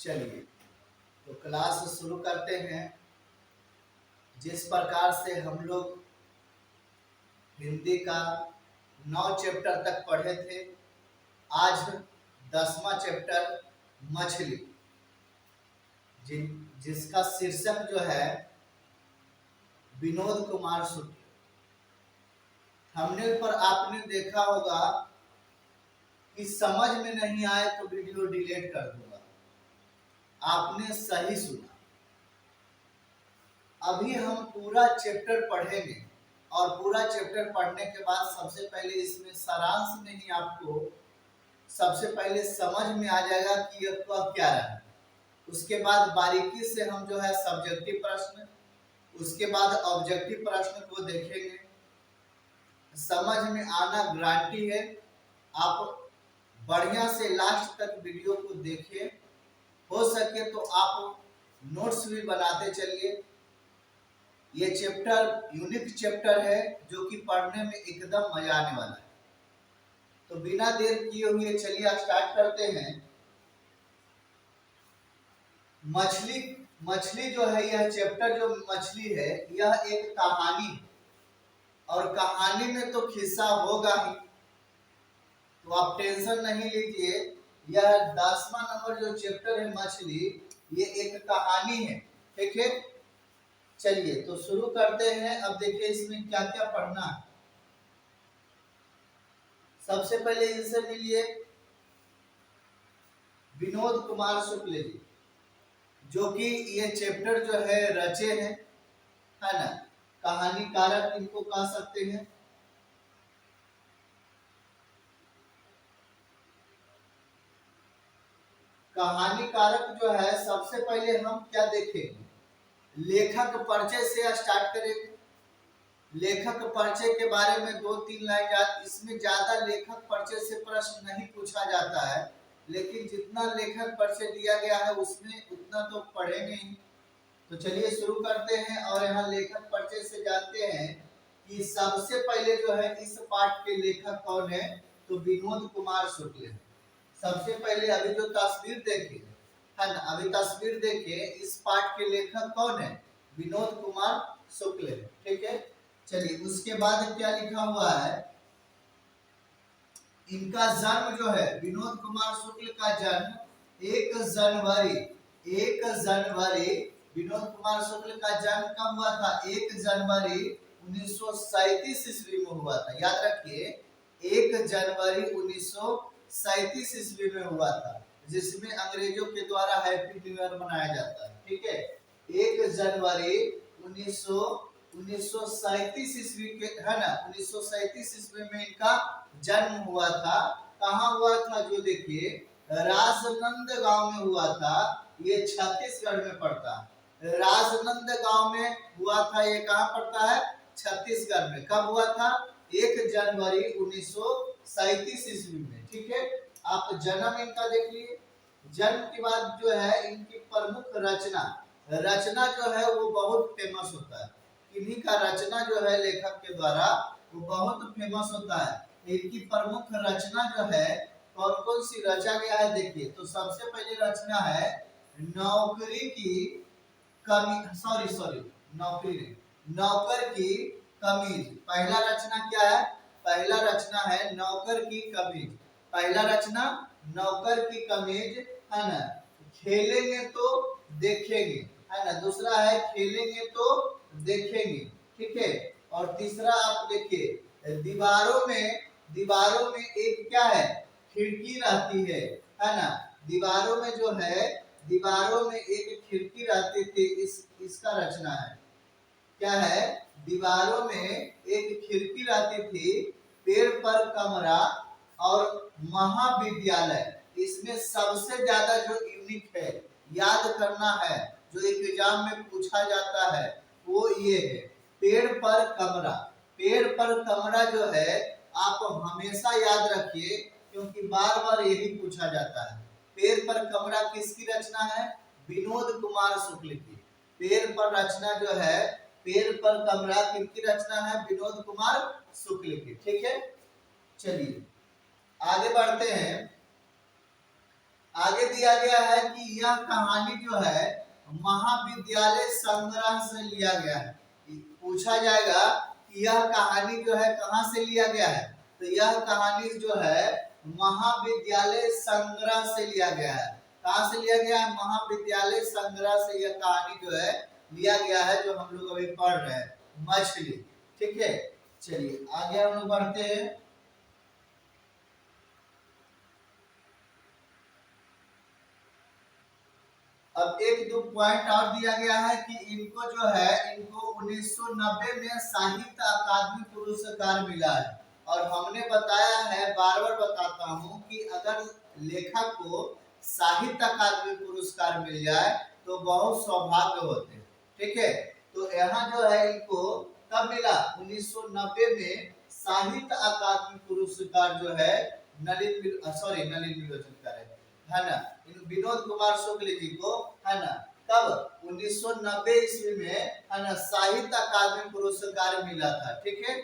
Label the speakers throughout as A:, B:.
A: चलिए तो क्लास शुरू करते हैं। जिस प्रकार से हम लोग हिंदी का 9 चैप्टर तक पढ़े थे, आज 10वां चैप्टर मछली, जिसका शीर्षक जो है विनोद कुमार शुक्ल। थंबनेल पर आपने देखा होगा कि समझ में नहीं आए तो वीडियो डिलीट कर दूंगा। आपने सही सुना। अभी हम पूरा चैप्टर पढ़ेंगे और पूरा चैप्टर पढ़ने के बाद सबसे पहले इसमें सारांश में ही आपको सबसे पहले समझ में आ जाएगा कि यह क्या रहा। उसके बाद बारीकी से हम जो है सब्जेक्टिव प्रश्न, उसके बाद ऑब्जेक्टिव प्रश्न को देखेंगे। समझ में आना गारंटी है। आप बढ़िया से लास्ट तक वीडियो को देखिए। हो सके तो आप नोट्स भी बनाते चलिए। ये चैप्टर यूनिक चैप्टर है जो कि पढ़ने में एकदम मजा आने वाला है। तो बिना देर किए हुए चलिए स्टार्ट करते हैं। मछली जो है, यह चैप्टर जो मछली है, यह एक कहानी, और कहानी में तो खिस्सा होगा ही, तो आप टेंशन नहीं लीजिए। यह 10वां नंबर जो चैप्टर है मछली, ये एक कहानी है। ठीक है, चलिए तो शुरू करते हैं। अब देखिए इसमें क्या क्या पढ़ना है। सबसे पहले इनसे मिलिए विनोद कुमार शुक्ल जी, जो कि ये चैप्टर जो है रचे हैं, है ना। कहानीकारक इनको कह सकते हैं। कहानीकारक जो है, सबसे पहले हम क्या देखेंगे, लेखक परिचय से स्टार्ट करेंगे। लेखक परिचय के बारे में 2-3 लाइन। इसमें ज्यादा लेखक परिचय से प्रश्न नहीं पूछा जाता है, लेकिन जितना लेखक परिचय दिया गया है उसमें उतना तो पढ़ेंगे ही। तो चलिए शुरू करते हैं और यहाँ लेखक परिचय से जानते हैं कि सबसे पहले जो है इस पाठ के लेखक कौन है, तो विनोद कुमार शुक्ल है। सबसे पहले अभी जो तस्वीर देखिए, है ना, अभी तस्वीर देखिए, इस पाठ के लेखक कौन है, विनोद कुमार शुक्ल है। ठीक है, चलिए उसके बाद क्या लिखा हुआ है, इनका जन्म जो है, विनोद कुमार शुक्ल का जन्म 1 जनवरी विनोद कुमार शुक्ल का जन्म कब हुआ था, 1 जनवरी 1937 ईस्वी में हुआ था। याद रखिए 1 जनवरी 1937 ईस्वी में हुआ था, जिसमें अंग्रेजों के द्वारा हैप्पी न्यू ईयर मनाया जाता है। ठीक है, 1 जनवरी 1937 ईस्वी के, है ना, 1937 ईस्वी में इनका जन्म हुआ था। कहाँ हुआ था, जो देखिए राजनंद गांव में हुआ था। ये छत्तीसगढ़ में पड़ता है। राजनंद गांव में हुआ था। ये कहाँ पड़ता है, छत्तीसगढ़ में। कब हुआ था, 1 जनवरी 1937 ईस्वी में। ठीक है, आप जन्म इनका देख लिए। जन्म के बाद जो है इनकी प्रमुख रचना जो है वो बहुत फेमस होता है। इन्हीं का रचना जो है लेखक के द्वारा वो बहुत फेमस होता है। इनकी प्रमुख रचना जो है कौन कौन सी रचा गया है, देखिए। तो सबसे पहले रचना है नौकरी की कमी, नौकर की कमीज। पहला रचना क्या है, पहला रचना है नौकर की कमीज। पहला रचना नौकर की कमीज, है ना। खेलेंगे तो देखेंगे, है ना। दूसरा है खेलेंगे तो देखेंगे। ठीक है, और तीसरा आप देखिए दीवारों में एक क्या है, खिड़की रहती है ना। दीवारों में जो है, दीवारों में एक खिड़की रहती थी। इसका रचना है, क्या है, दीवारों में एक खिड़की रहती थी, पेड़ पर कमरा और महाविद्यालय। इसमें सबसे ज्यादा जो यूनिक है, याद करना है, जो एग्जाम में पूछा जाता है, वो ये है पेड़ पर कमरा। पेड़ पर कमरा जो है आप हमेशा याद रखिए, क्योंकि बार बार यही पूछा जाता है। पेड़ पर कमरा किसकी रचना है, विनोद कुमार शुक्ल की। पेड़ पर रचना जो है, पेड़ पर कमरा किसकी रचना है, विनोद कुमार शुक्ल की। ठीक है, चलिए आगे बढ़ते हैं। आगे दिया गया है कि यह कहानी जो है महाविद्यालय संग्रह से लिया गया है। पूछा जाएगा कि यह कहानी जो है कहाँ से लिया गया है, तो यह कहानी जो है महाविद्यालय संग्रह से लिया गया है। कहाँ से लिया गया है? महाविद्यालय संग्रह से यह कहानी जो है लिया गया है, जो हम लोग अभी पढ़ रहे हैं, मछली। ठीक है, चलिए आगे हम लोग बढ़ते हैं। अब एक दो पॉइंट और दिया गया है कि इनको जो है इनको 1990 में साहित्य अकादमी पुरस्कार मिला है। और हमने बताया है, बार बार बताता हूँ कि अगर लेखक को साहित्य अकादमी पुरस्कार मिल जाए तो बहुत सौभाग्य होते हैं। ठीक है, तो यहाँ जो है इनको कब मिला? 1990 में साहित्य अकादमी पुरस्कार जो है नलिन विलोचनकर है ना, विनोद कुमार शुक्ल जी को, है ना, तब 1990 ईस्वी में, है ना, साहित्य अकादमी पुरस्कार मिला था। ठीक है,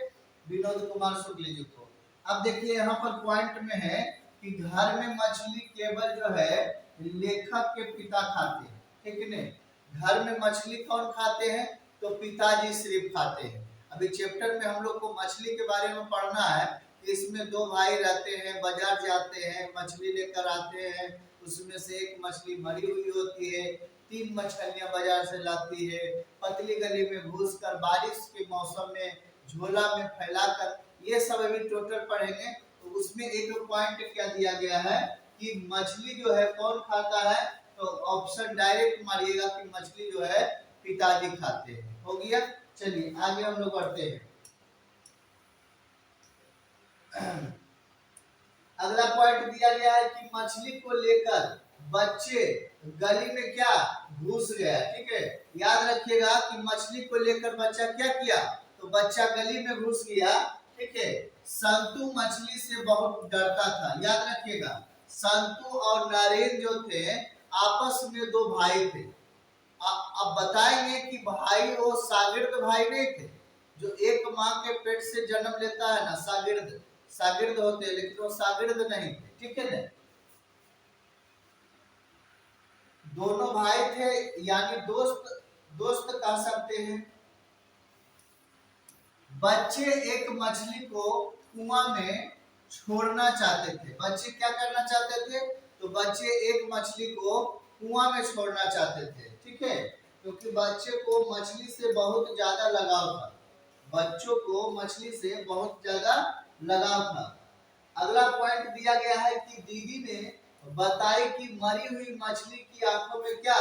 A: विनोद कुमार शुक्ल जी को। अब देखिए यहाँ पर पॉइंट में है कि घर में मछली केवल जो है लेखक के पिता खाते हैं। ठीक है, घर में मछली कौन खाते हैं? तो पिताजी सिर्फ खाते हैं। अभी चैप्टर में हम लोग को मछली के बारे में पढ़ना है। इसमें दो भाई रहते हैं, बाजार जाते हैं, मछली लेकर आते हैं, उसमें से एक मछली मरी हुई होती है, 3 मछलियां बाजार से लाती है, पतली गली में घुस कर बारिश के मौसम में झोला में फैलाकर, ये सब अभी टोटल पढ़ेंगे। तो उसमें एक पॉइंट क्या दिया गया है कि मछली जो है कौन खाता है, तो ऑप्शन डायरेक्ट मारिएगा कि मछली जो है पिताजी खाते हैं। हो गया, चलिए आगे हम लोग बढ़ते हैं। अगला पॉइंट दिया गया है कि मछली को लेकर बच्चे गली में क्या घुस गया। ठीक है, याद रखिएगा कि मछली को लेकर बच्चा क्या किया, तो बच्चा गली में घुस गया। ठीक है, संतु मछली से बहुत डरता था। याद रखिएगा, संतु और नरेन जो थे आपस में दो भाई थे। अब बताएंगे कि भाई वो शागिर्द भाई नहीं थे, जो एक माँ के पेट से जन्म लेता है ना, शागिर्द होते हैं, लेकिन वो शागिर्द नहीं थे। ठीक है ना, दोनों भाई थे, यानी दोस्त कह सकते हैं। बच्चे एक मछली को कुआं में छोड़ना चाहते थे। बच्चे क्या करना चाहते थे, तो बच्चे एक मछली को कुआं में छोड़ना चाहते थे। ठीक है, क्योंकि बच्चे को मछली से बहुत ज्यादा लगाव था। बच्चों को मछली से बहुत ज्यादा लगाव था। अगला पॉइंट दिया गया है कि दीदी ने बताई कि मरी हुई मछली की आंखों में क्या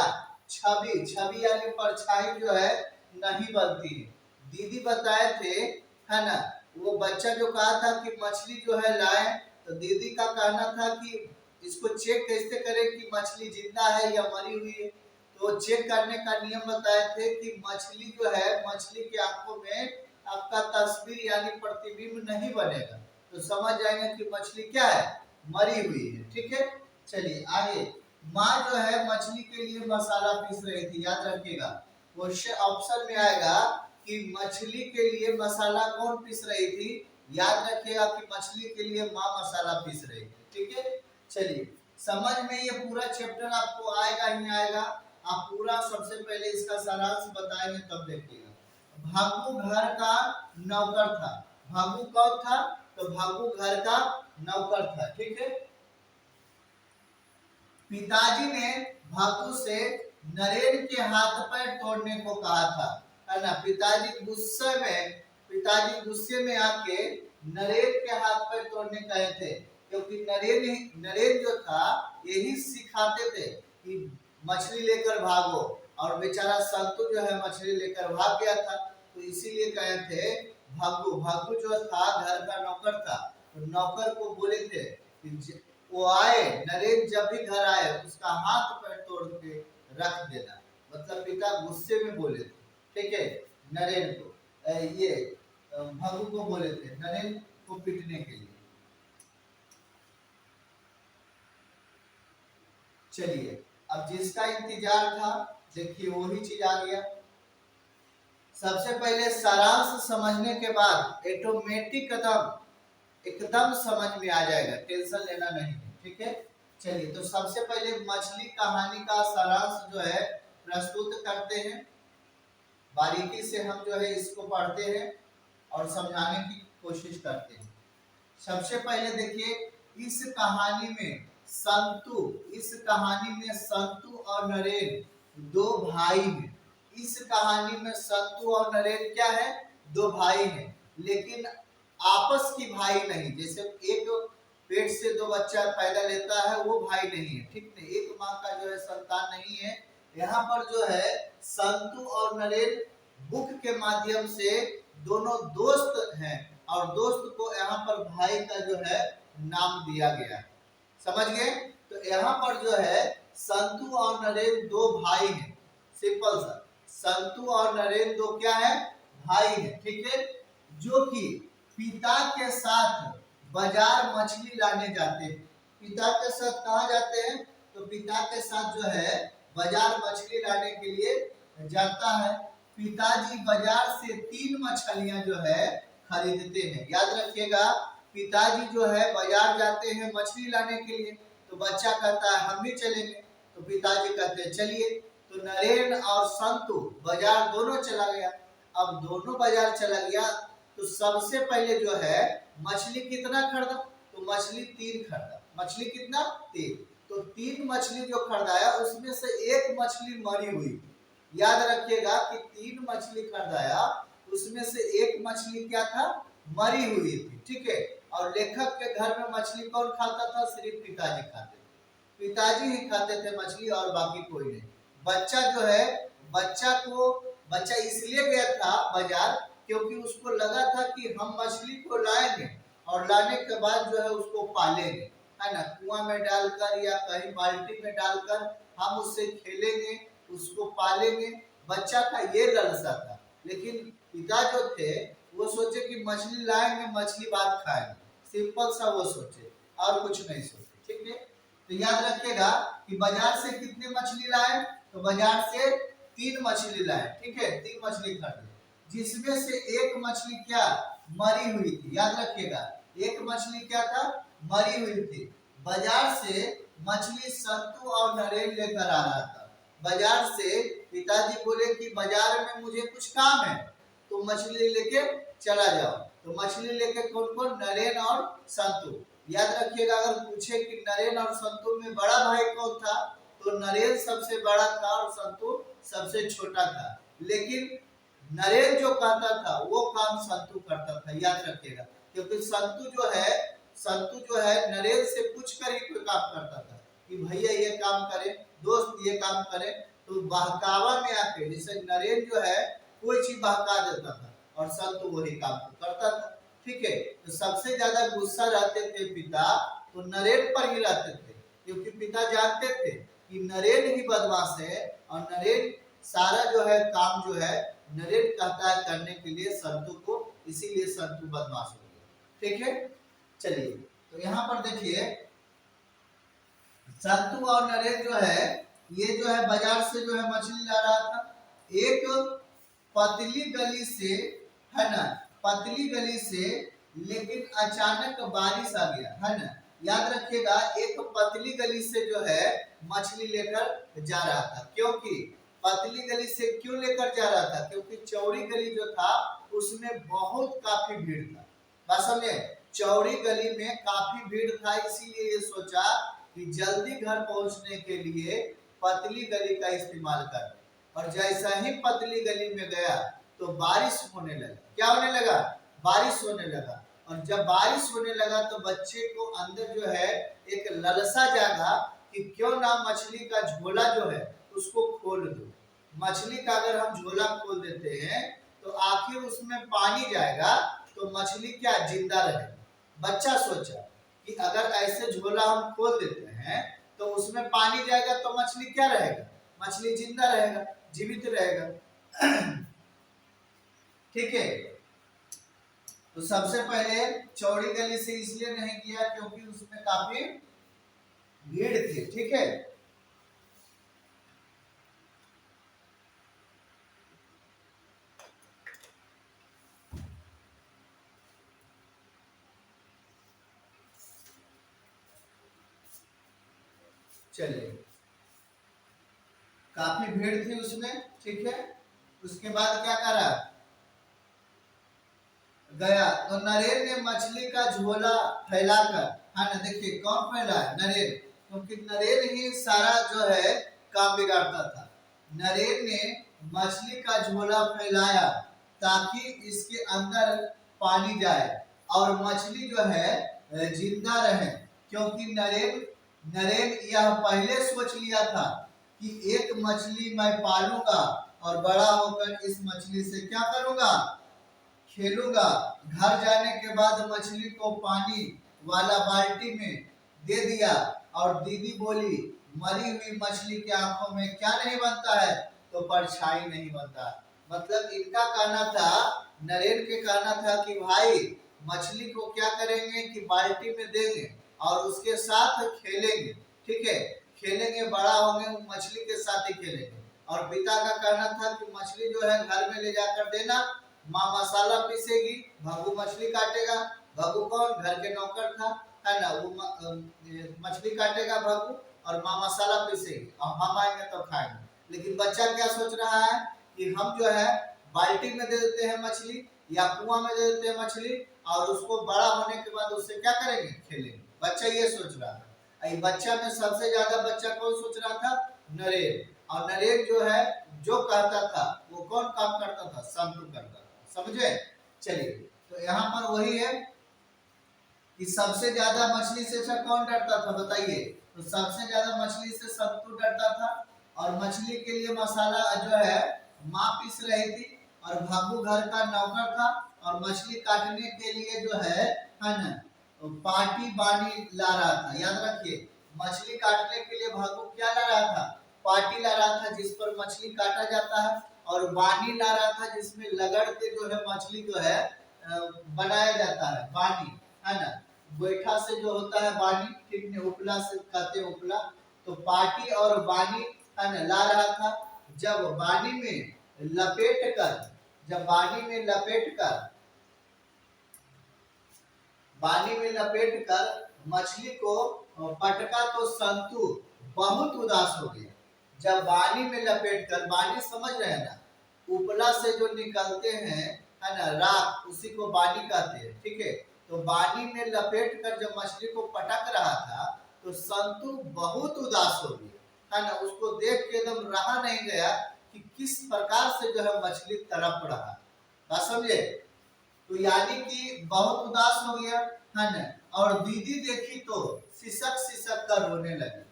A: छवि यानी परछाई जो है नहीं बनती है। दीदी बताए थे, है ना, वो बच्चा जो कहा था कि मछली जो है लाए, तो दीदी का कहना था कि इसको चेक कैसे करें कि मछली जिंदा है या मरी हुई है। तो चेक करने का नियम बताए थे कि मछली जो है, मछली की आंखों में आपका तस्वीर यानी प्रतिबिंब नहीं बनेगा, तो समझ जाएंगे कि मछली क्या है, मरी हुई है। ठीक है, चलिए आगे। माँ जो है मछली के लिए मसाला पीस रही थी। याद रखिएगा, क्वेश्चन ऑप्शन में आएगा कि मछली के लिए मसाला कौन पीस रही थी। याद रखिएगा कि मछली के लिए माँ मसाला पीस रही थी। ठीक है, चलिए समझ में ये पूरा चैप्टर आपको आएगा ही आएगा। आप पूरा सबसे पहले इसका सारांश बताएंगे तब देखिएगा। भागू घर का नौकर था। भागू कौन था, तो भागू घर का नौकर था। ठीक है, पिताजी ने भागू से नरेन के हाथ पैर तोड़ने को कहा था, है ना। पिताजी गुस्से में आके नरेन के हाथ पैर तोड़ने कहे थे, क्योंकि नरेन जो था यही सिखाते थे कि मछली लेकर भागो, और बेचारा संतु जो है मछली लेकर भाग गया था, तो इसीलिए कहे थे भागू जो था घर का नौकर था, तो नौकर को बोले थे कि वो आए, नरेन जब भी घर आए उसका हाथ पैर तोड़ के रख देना। मतलब पिता गुस्से में बोले थे। ठीक है, नरेन को ये भागू को बोले थे नरेन को पीटने के लिए। चलिए, अब जिसका इंतजार था देखिए वही चीज आ गया। सबसे पहले सारांश समझने के बाद ऑटोमेटिक एकदम समझ में आ जाएगा, टेंशन लेना नहीं है। ठीक है, चलिए तो सबसे पहले मछली कहानी का सारांश जो है प्रस्तुत करते हैं। बारीकी से हम जो है इसको पढ़ते हैं और समझाने की कोशिश करते हैं। सबसे पहले देखिए इस कहानी में संतु और नरेन दो भाई हैं। इस कहानी में संतु और नरेन क्या है? दो भाई हैं, लेकिन आपस की भाई नहीं। जैसे एक पेट से दो बच्चा पैदा लेता है वो भाई नहीं है, ठीक नहीं, एक माँ का जो है संतान नहीं है। यहाँ पर जो है संतु और नरेन बुक के माध्यम से दोनों दोस्त हैं और दोस्त को यहाँ पर भाई का जो है नाम दिया गया है। समझ गए? तो यहाँ पर जो है संतु और नरेन दो भाई हैं। सिंपल सा, संतु और नरेन दो क्या है? भाई हैं, ठीक है, जो कि पिता के साथ बाजार मछली लाने जाते हैं। पिता के साथ कहाँ जाते हैं? तो पिता के साथ जो है बाजार मछली लाने के लिए जाता है। पिताजी बाजार से 3 मछलियां जो है खरीदते हैं। याद रखिएगा, पिताजी जो है बाजार जाते हैं मछली लाने के लिए, तो बच्चा कहता है हम भी चलेंगे, तो पिताजी कहते हैं चलिए। तो नरेन और संतु बाजार दोनों चला गया। अब दोनों बाजार चला गया तो सबसे पहले जो है मछली कितना खरीदा? तो मछली 3 खरीदा। मछली कितना? 3। तो 3 मछली जो खरीदाया उसमें से एक मछली मरी हुई। याद रखिएगा कि 3 मछली खरीदाया, उसमें से एक मछली क्या था? मरी हुई थी, ठीक है। और लेखक के घर में मछली कौन खाता था? सिर्फ पिताजी खाते थे। पिताजी ही खाते थे मछली और बाकी कोई नहीं। बच्चा जो है बच्चा इसलिए गया था बाजार क्योंकि उसको लगा था कि हम मछली को लाएंगे और लाने के बाद जो है उसको पालेंगे, है ना, कुआं में डालकर या कहीं बाल्टी में डालकर हम उससे खेलेंगे, उसको पालेंगे। बच्चा का ये लालसा था। लेकिन पिता जो थे वो सोचे कि मछली लाएंगे, मछली बात खाएंगे। सिंपल सा वो सोचे और कुछ नहीं सोचे, ठीक है। तो याद रखिएगा कि बाजार से कितने मछली लाए? तो बाजार से 3 मछली लाए, ठीक है, 3 मछली खरीदे, जिसमें से एक मछली क्या? मरी हुई थी। याद रखिएगा, एक मछली क्या था? मरी हुई थी। बाजार से मछली संतु और नरेन लेकर आ रहा था। बाजार से पिताजी बोले कि बाजार में मुझे कुछ काम है, तो मछली लेके चला जाओ। तो मछली लेके कौन कौन? नरेन और संतु। याद रखिएगा, अगर पूछे कि नरेन और संतु में बड़ा भाई कौन था, तो नरेन सबसे बड़ा था और संतु सबसे छोटा था। लेकिन नरेन जो कहता था वो काम संतु करता था। याद रखिएगा, क्योंकि संतु जो है नरेन से पूछ कर ही कोई काम करता था कि भैया ये काम करे, दोस्त ये काम करे। तो बहकावा में आके जैसे नरेन जो है कोई चीज बहका देता था और संतु वही काम करता था, ठीक है। तो सबसे ज्यादा गुस्सा रहते थे पिता तो नरेन पर ही रहते थे, क्योंकि पिता जानते थे कि नरेन ही बदमाश है और नरेन सारा जो है काम जो है नरेन कहता है करने के लिए संतु को, इसीलिए संतु बदमाश हो गया, ठीक है। चलिए तो यहाँ पर देखिए संतु और नरेन जो है ये जो है बाजार से जो है मछली ला रहा था। एक पतली गली से, है ना, पतली गली से, लेकिन अचानक बारिश आ गया, है ना। याद रखिएगा, एक पतली गली से जो है मछली लेकर जा रहा था। क्योंकि पतली गली से क्यों लेकर जा रहा था? क्योंकि चौड़ी गली जो था उसमें बहुत काफी भीड़ था। बात समझे? चौड़ी गली में काफी भीड़ था, इसीलिए ये सोचा कि जल्दी घर पहुंचने के लिए पतली गली का इस्तेमाल कर। और जैसा ही पतली गली में गया तो बारिश होने लगा। क्या होने लगा? बारिश होने लगा। और जब बारिश होने लगा तो बच्चे को अंदर जो है एक लालसा जागा कि क्यों ना मछली का झोला जो है उसको खोल दो। मछली का अगर हम झोला खोल देते हैं तो आखिर उसमें पानी जाएगा तो मछली क्या जिंदा रहेगा। बच्चा सोचा कि अगर ऐसे झोला हम खोल देते हैं तो उसमें पानी जाएगा तो मछली क्या रहेगा? मछली जिंदा रहेगा, जीवित रहेगा, ठीक है। तो सबसे पहले चौड़ी गली से इसलिए नहीं किया क्योंकि उसमें काफी भीड़ थी, ठीक है। चलिए, काफी भीड़ थी उसमें, ठीक है। उसके बाद क्या करा, गया तो नरेन ने मछली का झोला फैलाकर, है ना, देखिए कौन फैला है, नरेन, क्योंकि नरेन ही सारा जो है काम बिगाड़ता था। नरेन ने मछली का झोला फैलाया ताकि इसके अंदर पानी जाए और मछली जो है जिंदा रहे, क्योंकि नरेन नरेन यह पहले सोच लिया था कि एक मछली मैं पालूंगा और बड़ा होकर इस मछली से क्या करूंगा, खेलूंगा। घर जाने के बाद मछली को पानी वाला बाल्टी में दे दिया और दीदी बोली, मरी हुई मछली के आंखों में क्या नहीं बनता है, तो परछाई नहीं बनता। मतलब इनका कहना था, नरेन के कहना था कि भाई मछली को क्या करेंगे कि बाल्टी में देंगे और उसके साथ खेलेंगे, ठीक है, खेलेंगे, बड़ा होंगे मछली के साथ ही खेलेंगे। और पिता का कहना था कि मछली जो है घर में ले जाकर देना, माँ मसाला पीसेगी, भगू मछली काटेगा। भगू कौन, घर के नौकर था, है ना, वो मछली काटेगा भगू और माँ मसाला पीसेगी और हम आएंगे तो खाएंगे। लेकिन बच्चा क्या सोच रहा है कि हम जो है बाल्टी में दे देते हैं मछली या कुआं में दे देते हैं मछली और उसको बड़ा होने के बाद उससे क्या करेंगे, खेलेंगे। बच्चा ये सोच रहा है। बच्चा में सबसे ज्यादा बच्चा कौन सोच रहा था, नरेन। और नरेन जो है जो कहता था वो कौन काम करता था, संतु करता था, समझे। चलिए, तो यहाँ पर वही है कि सबसे ज्यादा मछली से अच्छा कौन डरता था, बताइए। तो सबसे ज्यादा मछली से संतु डरता था और मछली के लिए मसाला जो है माँ पीस रही थी और भागू घर का नौकर था और मछली काटने के लिए जो है ना, पाटी बानी ला रहा था। याद रखिए, मछली काटने के लिए भागू क्या ला रहा था, पाटी ला रहा था जिस पर मछली काटा जाता है, और बानी ला रहा था जिसमें लगड़ के जो है मछली जो है बनाया जाता है, बानी, है ना, गोईठा से जो होता है बानी, ठीक है, उपला से कहते हैं उपला। तो पाटी और बानी, है ना, ला रहा था। जब बानी में लपेट कर जब बानी में लपेट कर मछली को पटका तो संतु बहुत उदास हो गया। जब बानी में लपेट कर, बानी समझ रहे हैं ना, उपला से जो निकलते हैं, है ना, राख, उसी को बानी कहते हैं, ठीक है। तो बानी में लपेट कर जब मछली को पटक रहा था तो संतु बहुत उदास हो गया, है ना, उसको देख के एकदम रहा नहीं गया कि किस प्रकार से जो है मछली तड़प रहा, समझे। तो यानी कि बहुत उदास हो गया, है ना। और दीदी देखी तो सिसक सिसक कर रोने लगी।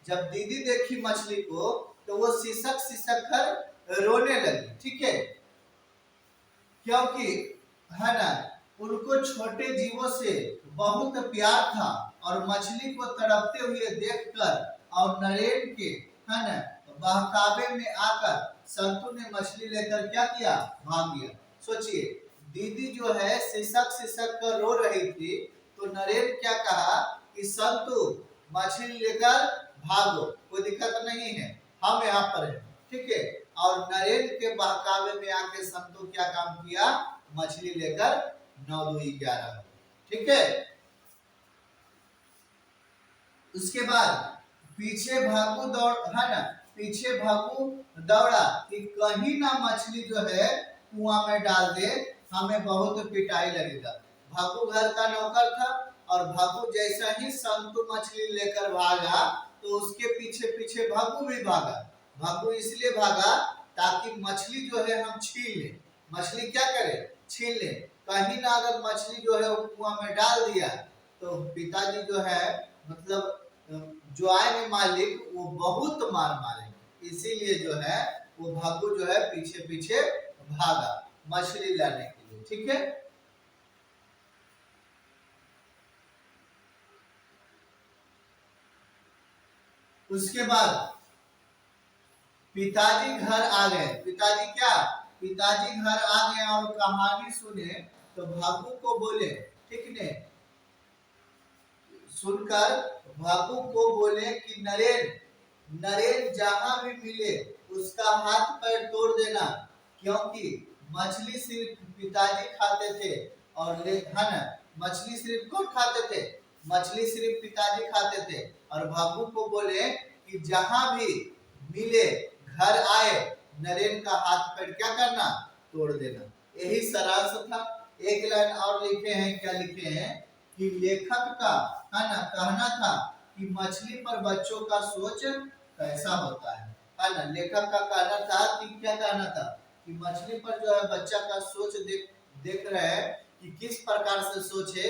A: जब दीदी देखी मछली को तो वो सिसक सिसक कर रोने लगी, ठीक है, क्योंकि, है ना, उनको छोटे जीवों से बहुत प्यार था और मछली को तड़पते हुए देखकर और नरेन के, है ना, बहकावे में आकर संतु ने मछली लेकर क्या किया, भाग गया। सोचिए, दीदी जो है सिसक सिसक कर रो रही थी तो नरेन क्या कहा कि संतु मछली लेकर भागो, कोई दिक्कत नहीं है, हम यहाँ पर हैं, ठीक है। और नरेन के बहकावे में आके संतु क्या काम किया, मछली लेकर 9 2 11, ठीक है। उसके बाद पीछे भागू दौड़, है ना, पीछे भागू दौड़ा कि कहीं ना मछली जो है कुआं में डाल दे, हमें बहुत पिटाई लगेगा। भागू घर का नौकर था और भागू जैसा ही संतु मछली लेकर भागा तो उसके पीछे पीछे भागू भी भागा। भागू इसलिए भागा ताकि मछली जो है हम छीन ले, मछली क्या करे, छीन ले। कहीं ना अगर मछली जो है वो कुआं में डाल दिया तो पिताजी जो है, मतलब जो आएंगे मालिक, वो बहुत मार मारेंगे। इसीलिए जो है वो भागू जो है पीछे पीछे भागा मछली लाने के लिए, ठीक है। उसके बाद पिताजी घर आ गए। पिताजी घर आ गए और कहानी सुने तो भागू को बोले, ठीक ने, सुनकर भागू को बोले कि नरेन जहां भी मिले उसका हाथ पैर तोड़ देना, क्योंकि मछली सिर्फ पिताजी खाते थे और है ना, मछली सिर्फ कौन खाते थे, मछली सिर्फ पिताजी खाते थे। और भागू को बोले कि जहां भी मिले घर आए नरेन का हाथ पैर क्या करना, तोड़ देना। यही सारांश था। एक लाइन और लिखे हैं, क्या लिखे हैं कि लेखक का है ना कहना था कि मछली पर बच्चों का सोच कैसा होता है ना। लेखक का कहना था कि क्या कहना था कि मछली पर जो है बच्चा का सोच देख रहे हैं कि किस प्रकार से सोच है,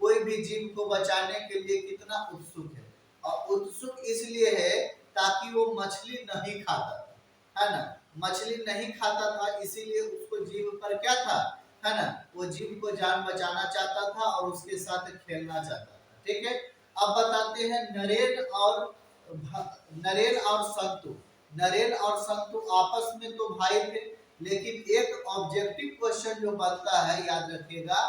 A: कोई भी जीव को बचाने के लिए कितना उत्सुक है। और उत्सुक इसलिए है ताकि वो मछली नहीं खाता था, है ना। मछली नहीं खाता था इसीलिए उसको जीव पर क्या था, है ना, वो जीव को जान बचाना चाहता था और उसके साथ खेलना चाहता था। ठीक है। अब बताते हैं नरेन और संतु। नरेन और संतु आपस में तो भाई थे, लेकिन एक ऑब्जेक्टिव क्वेश्चन जो बनता है, याद रखिएगा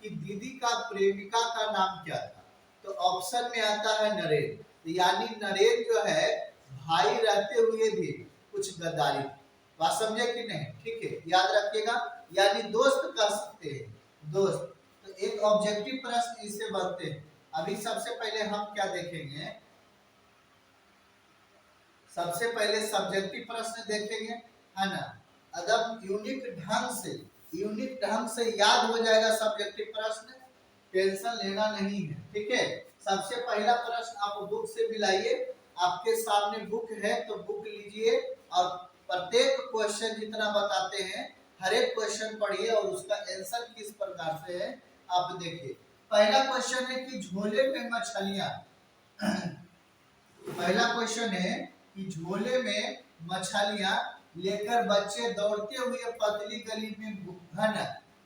A: कि दीदी का प्रेमिका का नाम क्या था। तो ऑप्शन में आता है नरेन। यानी नरेन जो है भाई रहते हुए भी कुछ गद्दारी, बात समझे कि नहीं। ठीक है, याद रखिएगा, यानी दोस्त कह सकते हैं, दोस्त। तो एक ऑब्जेक्टिव प्रश्न इससे बनते हैं। अभी सबसे पहले हम क्या देखेंगे, सबसे पहले सब्जेक्टिव प्रश्न देखेंगे, है ना। अगर यूनिक ढंग से याद हो जाएगा सब्जेक्टिव प्रश्न, टेंशन लेना नहीं है। ठीक है। सबसे पहला प्रश्न आप बुक से भी लाइए, आपके सामने बुक है तो बुक लीजिए और प्रत्येक क्वेश्चन जितना बताते हैं हर एक क्वेश्चन पढ़िए और उसका आंसर किस प्रकार से है आप देखिए। पहला क्वेश्चन है कि झोले में मछलियां पहला क्वेश्चन है कि झोले में मछलियां लेकर बच्चे दौड़ते हुए पतली गली में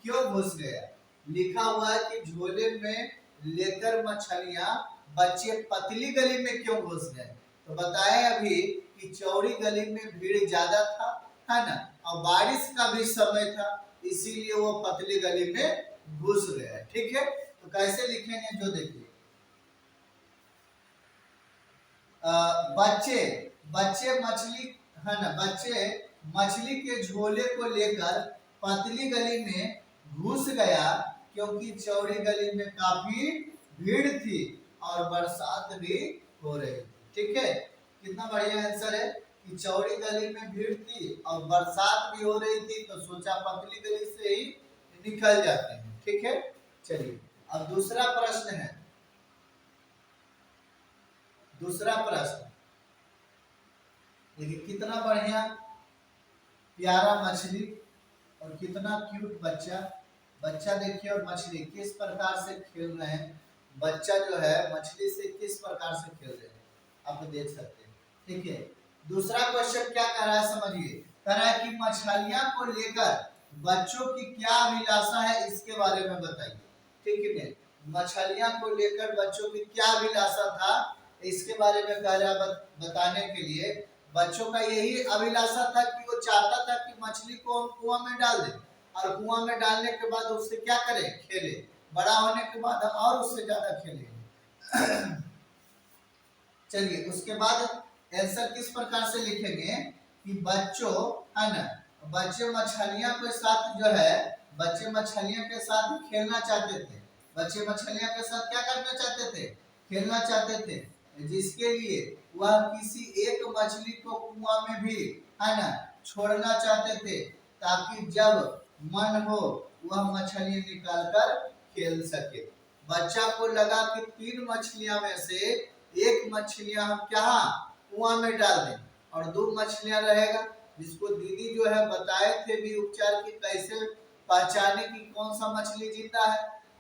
A: क्यों घुस गया। लिखा हुआ है कि झोले में लेकर मछलियां बच्चे पतली गली में क्यों घुस गए। तो बताए अभी कि चौड़ी गली में भीड़ ज्यादा था, है ना, और बारिश का भी समय था, इसीलिए वो पतली गली में घुस गया। ठीक है। तो कैसे लिखेंगे जो देखिए, बच्चे बच्चे मछली, है ना, बच्चे मछली के झोले को लेकर पतली गली में घुस गया क्योंकि चौड़ी गली में काफी भीड़ थी और बरसात भी हो रही थी। ठीक है। कितना बढ़िया आंसर है कि चौड़ी गली में भीड़ थी और बरसात भी हो रही थी, तो सोचा पतली गली से ही निकल जाते हैं। ठीक है। चलिए अब दूसरा प्रश्न है, दूसरा प्रश्न देखिए, कितना बढ़िया प्यारा मछली और कितना क्यूट बच्चा। बच्चा देखिए और मछली किस प्रकार से खेल रहे हैं। बच्चा जो है मछली से किस प्रकार से खेल रहे हैं आप देख सकते हैं। ठीक है। दूसरा क्वेश्चन क्या कर रहा है समझिए, कह रहा है कि मछलियां को लेकर बच्चों की क्या अभिलाषा है इसके बारे में बताइए। ठीक है। मछलियां को लेकर बच्चों की क्या अभिलाषा था इसके बारे में कह रहा है बताने के लिए। बच्चों का यही अभिलाषा था कि वो चाहता था कि मछली को हम कुआं में डाल दें और कुआं में डालने के बाद उससे क्या करें, खेले, बड़ा होने के बाद और उससे ज्यादा खेलेंगे। चलिए उसके बाद आंसर किस प्रकार से लिखेंगे कि बच्चों, है ना, बच्चे मछलियां के साथ जो है, बच्चे मछलियां के साथ खेलना चाहते थे। बच्चे मछलियां के साथ क्या करना चाहते थे, खेलना चाहते थे, जिसके लिए वह किसी एक मछली को कुआं में भी, है ना, छोड़ना चाहते थे ताकि जब मन हो वह मछली निकालकर खेल सके। बच्चा को लगा कि 3 मछलियां में से एक मछलियां हम क्या कुआं में डाल दें और 2 मछलियां रहेगा, जिसको दीदी जो है बताए थे भी उपचार की कैसे पहचाने की कौन सा मछली जिंदा है।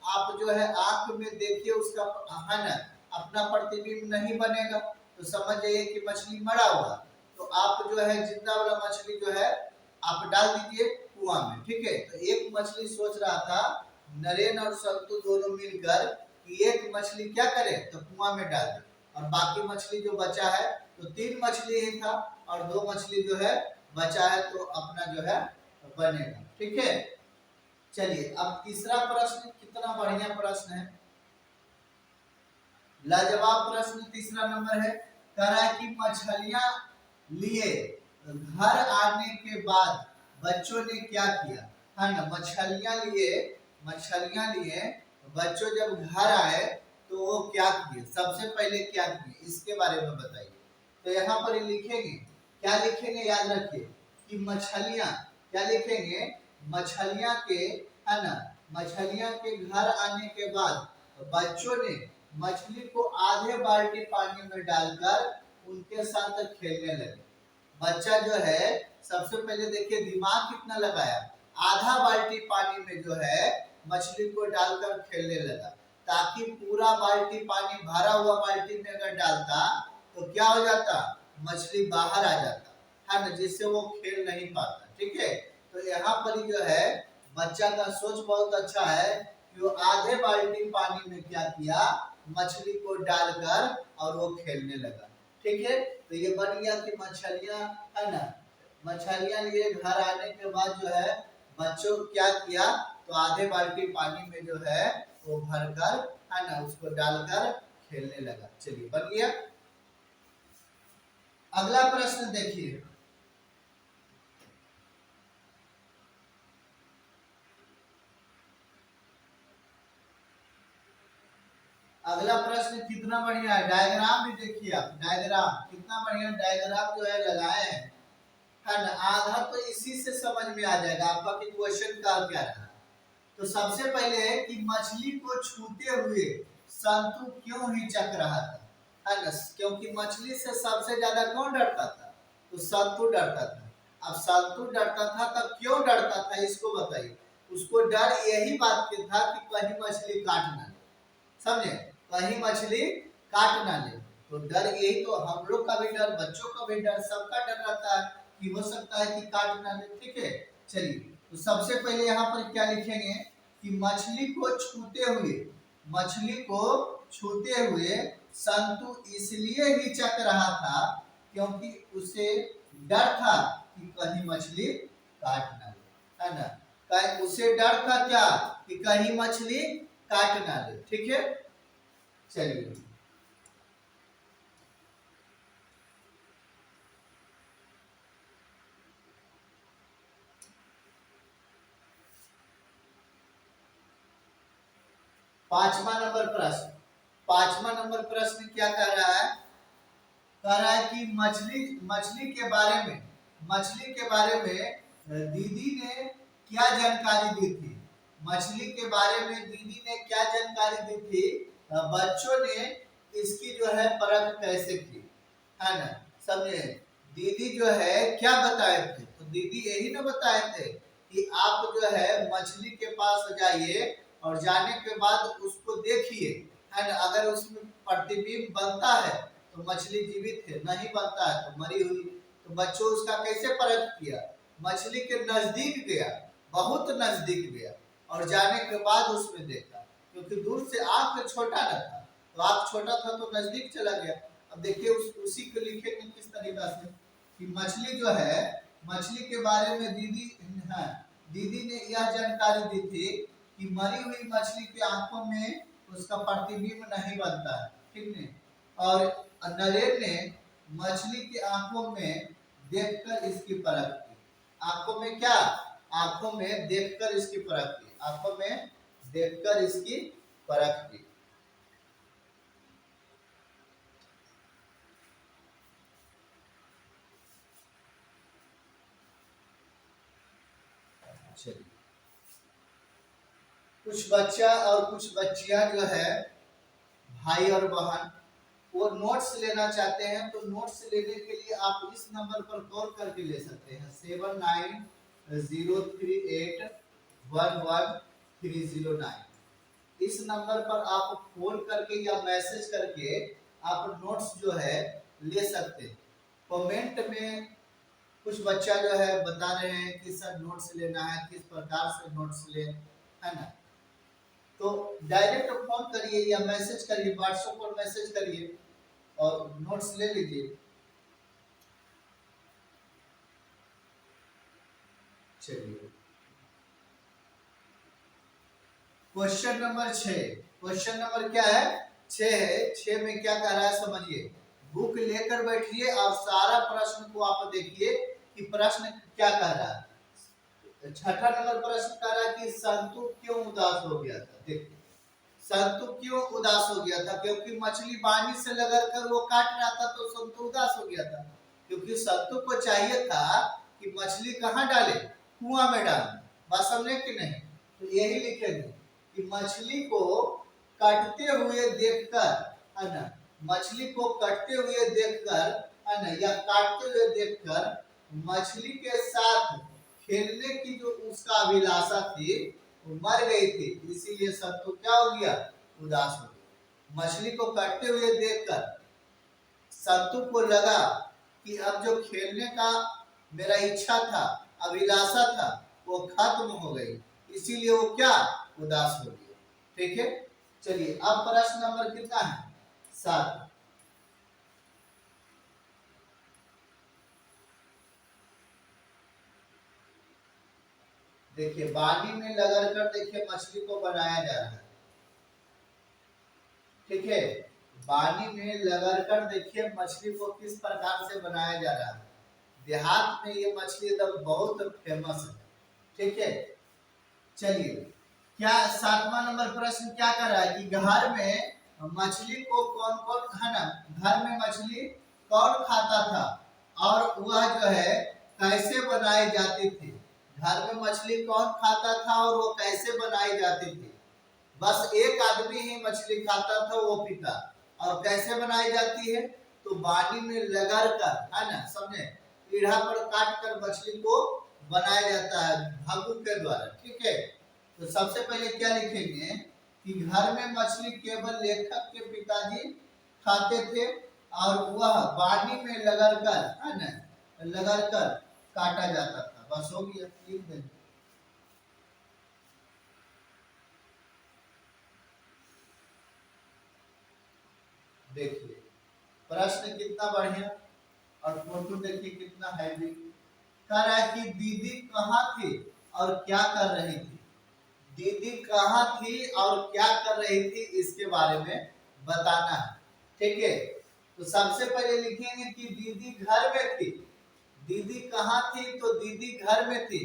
A: आप जो है आंख में देखिए उसका, है ना, अपना प्रतिबिंब नहीं बनेगा तो समझ जाइए कि मछली मरा हुआ। तो आप जो है जिंदा वाला मछली जो है आप डाल दीजिए कुआं में। ठीक है। तो एक मछली सोच रहा था नरेन और संतु दोनों मिलकर कि एक मछली क्या करे तो कुआं में डाल दे और बाकी मछली जो बचा है, तो 3 मछली ही था और 2 मछली जो है बचा है, तो अपना जो है बनेगा। ठीक है। चलिए अब तीसरा प्रश्न, कितना बढ़िया प्रश्न है, लाजवाब प्रश्न तीसरा नंबर है। कह रहा है कि मछलियां लिए घर आने के बाद बच्चों ने क्या किया, है ना। मछलियां लिए बच्चों जब घर आए तो वो क्या किए, सबसे पहले क्या किए इसके बारे में बताइए। तो यहाँ पर ये लिखेंगे, क्या लिखेंगे याद रखिए कि मछलियां, क्या लिखेंगे, मछलियां के, है ना, मछलियां के घर आने के बाद बच्चों ने मछली को आधे बाल्टी पानी में डालकर उनके साथ खेलने लगे। बच्चा जो है सबसे पहले देखिए दिमाग कितना लगाया, आधा बाल्टी पानी में जो है मछली को डालकर खेलने लगा, ताकि पूरा बाल्टी पानी भरा हुआ बाल्टी में अगर डालता तो क्या हो जाता, मछली बाहर आ जाता, है ना, जिससे वो खेल नहीं पाता। ठीक है, तो यहाँ पर जो है बच्चा का सोच बहुत अच्छा है कि वो आधे बाल्टी पानी में क्या किया, मछली को डालकर और वो खेलने लगा। ठीक है, तो ये बन गया कि मछलियां, है ना, मछलियां लिए घर आने के बाद जो है बच्चों क्या किया, तो आधे बाल्टी पानी में जो है वो भरकर, है ना, उसको डालकर खेलने लगा। चलिए बन गया। अगला प्रश्न देखिए, अगला प्रश्न कितना बढ़िया है, डायग्राम भी देखिए आप, डायग्राम कितना बढ़िया डायग्राम जो है लगाए हैं, है ना। आधा तो इसी से समझ में आ जाएगा आपका कि क्वेश्चन का क्या था। तो सबसे पहले कि मछली को छूते हुए संतु क्यों हिचक रहा था, है ना, क्योंकि मछली से सबसे ज्यादा कौन डरता था, तो संतु डरता था। अब संतु डरता था तब क्यों डरता था इसको बताइए। उसको डर यही बात के था कि कहीं मछली काट ना ले, समझे, कहीं मछली काट ना ले। तो डर यही, तो हम लोग का भी डर, बच्चों का भी डर, सबका डर रहता है कि हो सकता है कि काट ना ले। ठीक है, चलिए, तो सबसे पहले यहाँ पर क्या लिखेंगे कि मछली को छूते हुए, मछली को छूते हुए संतु इसलिए हिचक रहा था क्योंकि उसे डर था कि कहीं मछली काट ना ले, है ना, कहीं उसे डर था क्या कि कहीं मछली काट ना ले। ठीक है, चलिए, 5वां नंबर प्रश्न, 5वां नंबर प्रश्न क्या कह रहा है, कह रहा है कि मछली, मछली के बारे में, मछली के बारे में दीदी ने क्या जानकारी दी थी, मछली के बारे में दीदी ने क्या जानकारी दी थी, बच्चों ने इसकी जो है परख कैसे की, है ना, समझे। दीदी जो है क्या बताए थे, तो दीदी यही ना बताए थे कि आप जो है मछली के पास जाइए और जाने के बाद उसको देखिए, है ना, अगर उसमें प्रतिबिंब बनता है तो मछली जीवित है, नहीं बनता है तो मरी हुई। तो बच्चों उसका कैसे परख किया, मछली के नजदीक गया, बहुत नजदीक गया और जाने के बाद उसमें देखा, क्योंकि दूर से आंख छोटा न था, तो आंख छोटा था तो नजदीक चला गया। अब देखिए उसी को लिखेंगे किस तरीका से कि मछली जो है, मछली के बारे में दीदी, हाँ, दीदी ने यह जानकारी दी थी कि मरी हुई मछली की आंखों में उसका प्रतिबिंब नहीं बनता है, ठीक नहीं। और नरेन ने मछली की आंखों में देखकर इसकी परख की, आंखों में क्या, आंखों में देखकर इसकी परख की, आंखों में देखकर इसकी परख की। चलिए, कुछ बच्चा और कुछ बच्चियां जो है, भाई और बहन, वो नोट्स लेना चाहते हैं, तो नोट्स लेने के लिए आप इस नंबर पर कॉल करके ले सकते हैं, 7903811309। इस नंबर पर आप फोन करके या मैसेज करके आप नोट्स जो है ले सकते हैं। कमेंट में कुछ बच्चा जो है बता रहे हैं कि सर नोट्स लेना है, किस प्रकार से नोट्स ले, है ना, तो डायरेक्ट फोन करिए या मैसेज करिए, व्हाट्सएप पर मैसेज करिए और नोट्स ले लीजिए। चलिए, क्वेश्चन नंबर 6, क्वेश्चन नंबर क्या है, 6 है। 6 में क्या कह रहा है समझिए, बुक लेकर बैठिए और सारा प्रश्न को आप देखिए कि प्रश्न क्या कह रहा है। छठा नंबर प्रश्न कह रहा है कि संतु क्यों उदास हो गया था। देखिए संतु क्यों उदास हो गया था? क्योंकि मछली पानी से लगड़ कर वो काट रहा था, तो संतु उदास हो गया था। क्योंकि संतु को चाहिए था कि मछली कहाँ डाले? कुआं में डाले। बात समझे कि नहीं? तो यही लिखेंगे कि मछली को कटते हुए देखकर, है ना, मछली को कटते हुए देखकर, है ना, या काटते हुए देखकर मछली के साथ खेलने की जो उसका अभिलाषा थी वो मर गई थी, इसीलिए संतु क्या हो गया? उदास हो गया। मछली को काटते हुए देखकर संतु को लगा कि अब जो खेलने का मेरा इच्छा था, अभिलाषा था, वो खत्म हो गई, इसीलिए वो क्या? उदास हो गया। ठीक है, चलिए अब प्रश्न नंबर कितना है? 7। देखिए पानी में लगड़ कर देखिए मछली को बनाया जा रहा है। ठीक है, पानी में लगड़ कर देखिए मछली को किस प्रकार से बनाया जा रहा है। देहात में ये मछली एकदम बहुत फेमस है। ठीक है, चलिए क्या 7वां नंबर प्रश्न क्या कर रहा है कि घर में मछली को कौन कौन, है ना, घर में मछली कौन खाता था और वह जो है कैसे बनाई जाती थी? घर में मछली कौन खाता था और वो कैसे बनाई जाती थी? बस एक आदमी ही मछली खाता था, वो पिता। और कैसे बनाई जाती है? तो पानी में लगड़ कर, है ना, समझे, पीढ़ा पर काट कर मछली को बनाया जाता है भागू के द्वारा। ठीक है, तो सबसे पहले क्या लिखेंगे कि घर में मछली केवल लेखक के पिताजी खाते थे और वह पानी में लगड़ कर, है ना, लगड़ कर काटा जाता था। बस हो गया, लिख देंगे। देखिए प्रश्न कितना बढ़िया और फोटो देखिए कितना हैवी। कह रहा है कि दीदी कहाँ थी और क्या कर रही थी? दीदी कहाँ थी और क्या कर रही थी, इसके बारे में बताना है। ठीक है, तो सबसे पहले लिखेंगे कि दीदी घर में थी। दीदी कहाँ थी? तो दीदी घर में थी,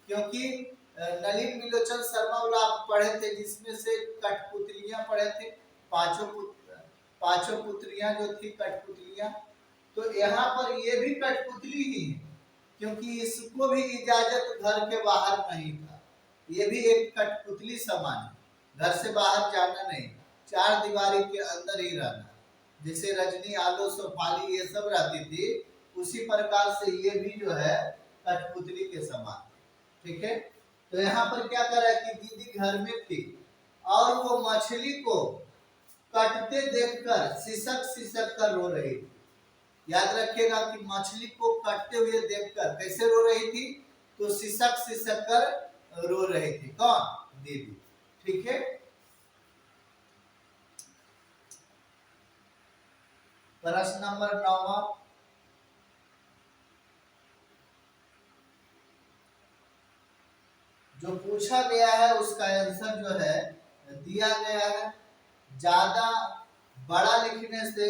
A: क्योंकि नलिन विलोचन शर्मा वाला आप पढ़े थे, जिसमें से कठपुतलियां पढ़े थे, पांचों पुत्रियां जो थी कठपुतलियां। तो यहाँ पर ये भी कठपुतली ही है, क्योंकि इसको भी इजाजत घर के बाहर नहीं था। ये भी एक कठपुतली समान है, घर से बाहर जाना नहीं, चार दीवारी के अंदर ही रहना। जैसे रजनी, आलो, सोफाली ये सब रहती थी, उसी प्रकार से ये भी जो है कठपुतली के समान। ठीक है, तो यहाँ पर क्या कर रहा है कि दीदी घर में थी और वो मछली को कटते देखकर सिसक सिसक कर रो रही थी। याद रखिएगा कि मछली को कटते हुए देखकर कैसे रो रही थी? तो सिसक सिसक कर रो रही थी। कौन? दीदी। ठीक है, प्रश्न नंबर 9। जो पूछा गया है उसका आंसर जो है दिया गया है। ज्यादा बड़ा लिखने से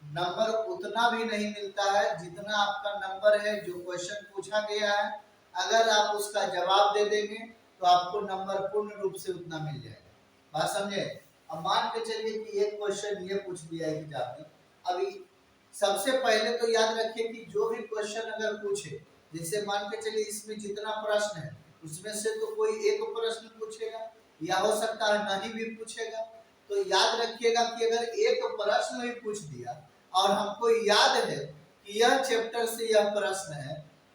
A: नंबर उतना भी नहीं मिलता है जितना आपका नंबर है जो क्वेश्चन पूछा गया है। अगर आप उसका जवाब दे देंगे तो आपको नंबर पूर्ण रूप से उतना मिल जाएगा। बात समझे? अब मान के चलिए कि एक क्वेश्चन ये पूछ दिया एग्जाम में। अभी सबसे पहले तो याद रखिए कि जो भी क्वेश्चन अगर पूछे, जैसे मान के चलिए इसमें जितना प्रश्न है उसमें से तो कोई एक प्रश्न पूछेगा या हो सकता है नहीं भी पूछेगा। तो याद रखिएगा कि अगर एक प्रश्न भी पूछ दिया और हमको याद है कि यह चैप्टर से यह प्रश्न है,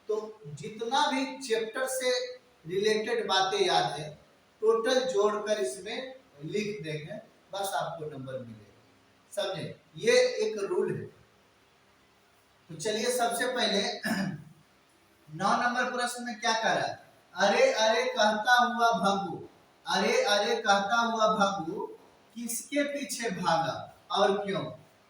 A: तो जितना भी चैप्टर से रिलेटेड बातें याद है टोटल जोड़कर इसमें लिख देंगे, बस आपको नंबर मिलेगा। समझे? ये एक रूल है। तो चलिए सबसे पहले 9 नंबर प्रश्न में क्या कह रहा है? अरे अरे कहता हुआ भगू, अरे अरे कहता हुआ भगू किसके पीछे भागा और क्यों?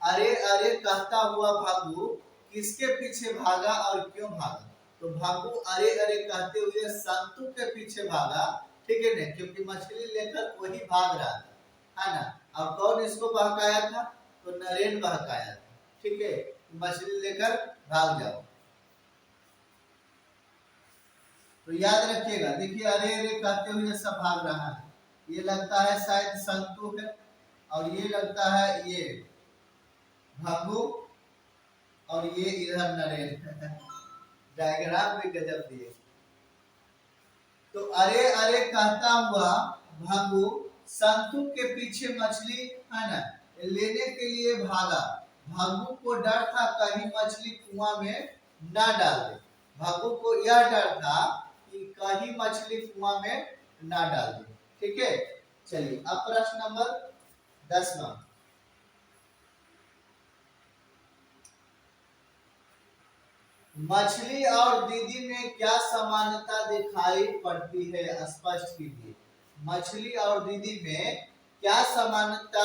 A: अरे अरे कहता हुआ भगू किसके पीछे भागा और क्यों भागा? तो भगू अरे अरे कहते हुए संतु के पीछे भागा। ठीक है ना, क्योंकि मछली लेकर वही भाग रहा था, है ना। और कौन इसको बहकाया था? तो नरेन बहकाया था। ठीक है, मछली लेकर भाग जाओ। तो याद रखिएगा, देखिए अरे अरे कहते हुए सब भाग रहा है। ये लगता है शायद संतु है, और ये लगता है ये भंगू, और ये इधर नरेन। डायग्राम भी गजब दिए। तो अरे अरे कहता हुआ भंगू संतु के पीछे मछली है ना लेने के लिए भागा। भंगू को डर था कहीं मछली कुआं में ना डाल दे। भंगू को यह डर था कि कहीं मछली कुआं में ना डाल दे। ठीक है, चलिए अब प्रश्न नंबर 10वां। मछली और दीदी में क्या समानता दिखाई पड़ती है, स्पष्ट कीजिए। मछली और दीदी में क्या समानता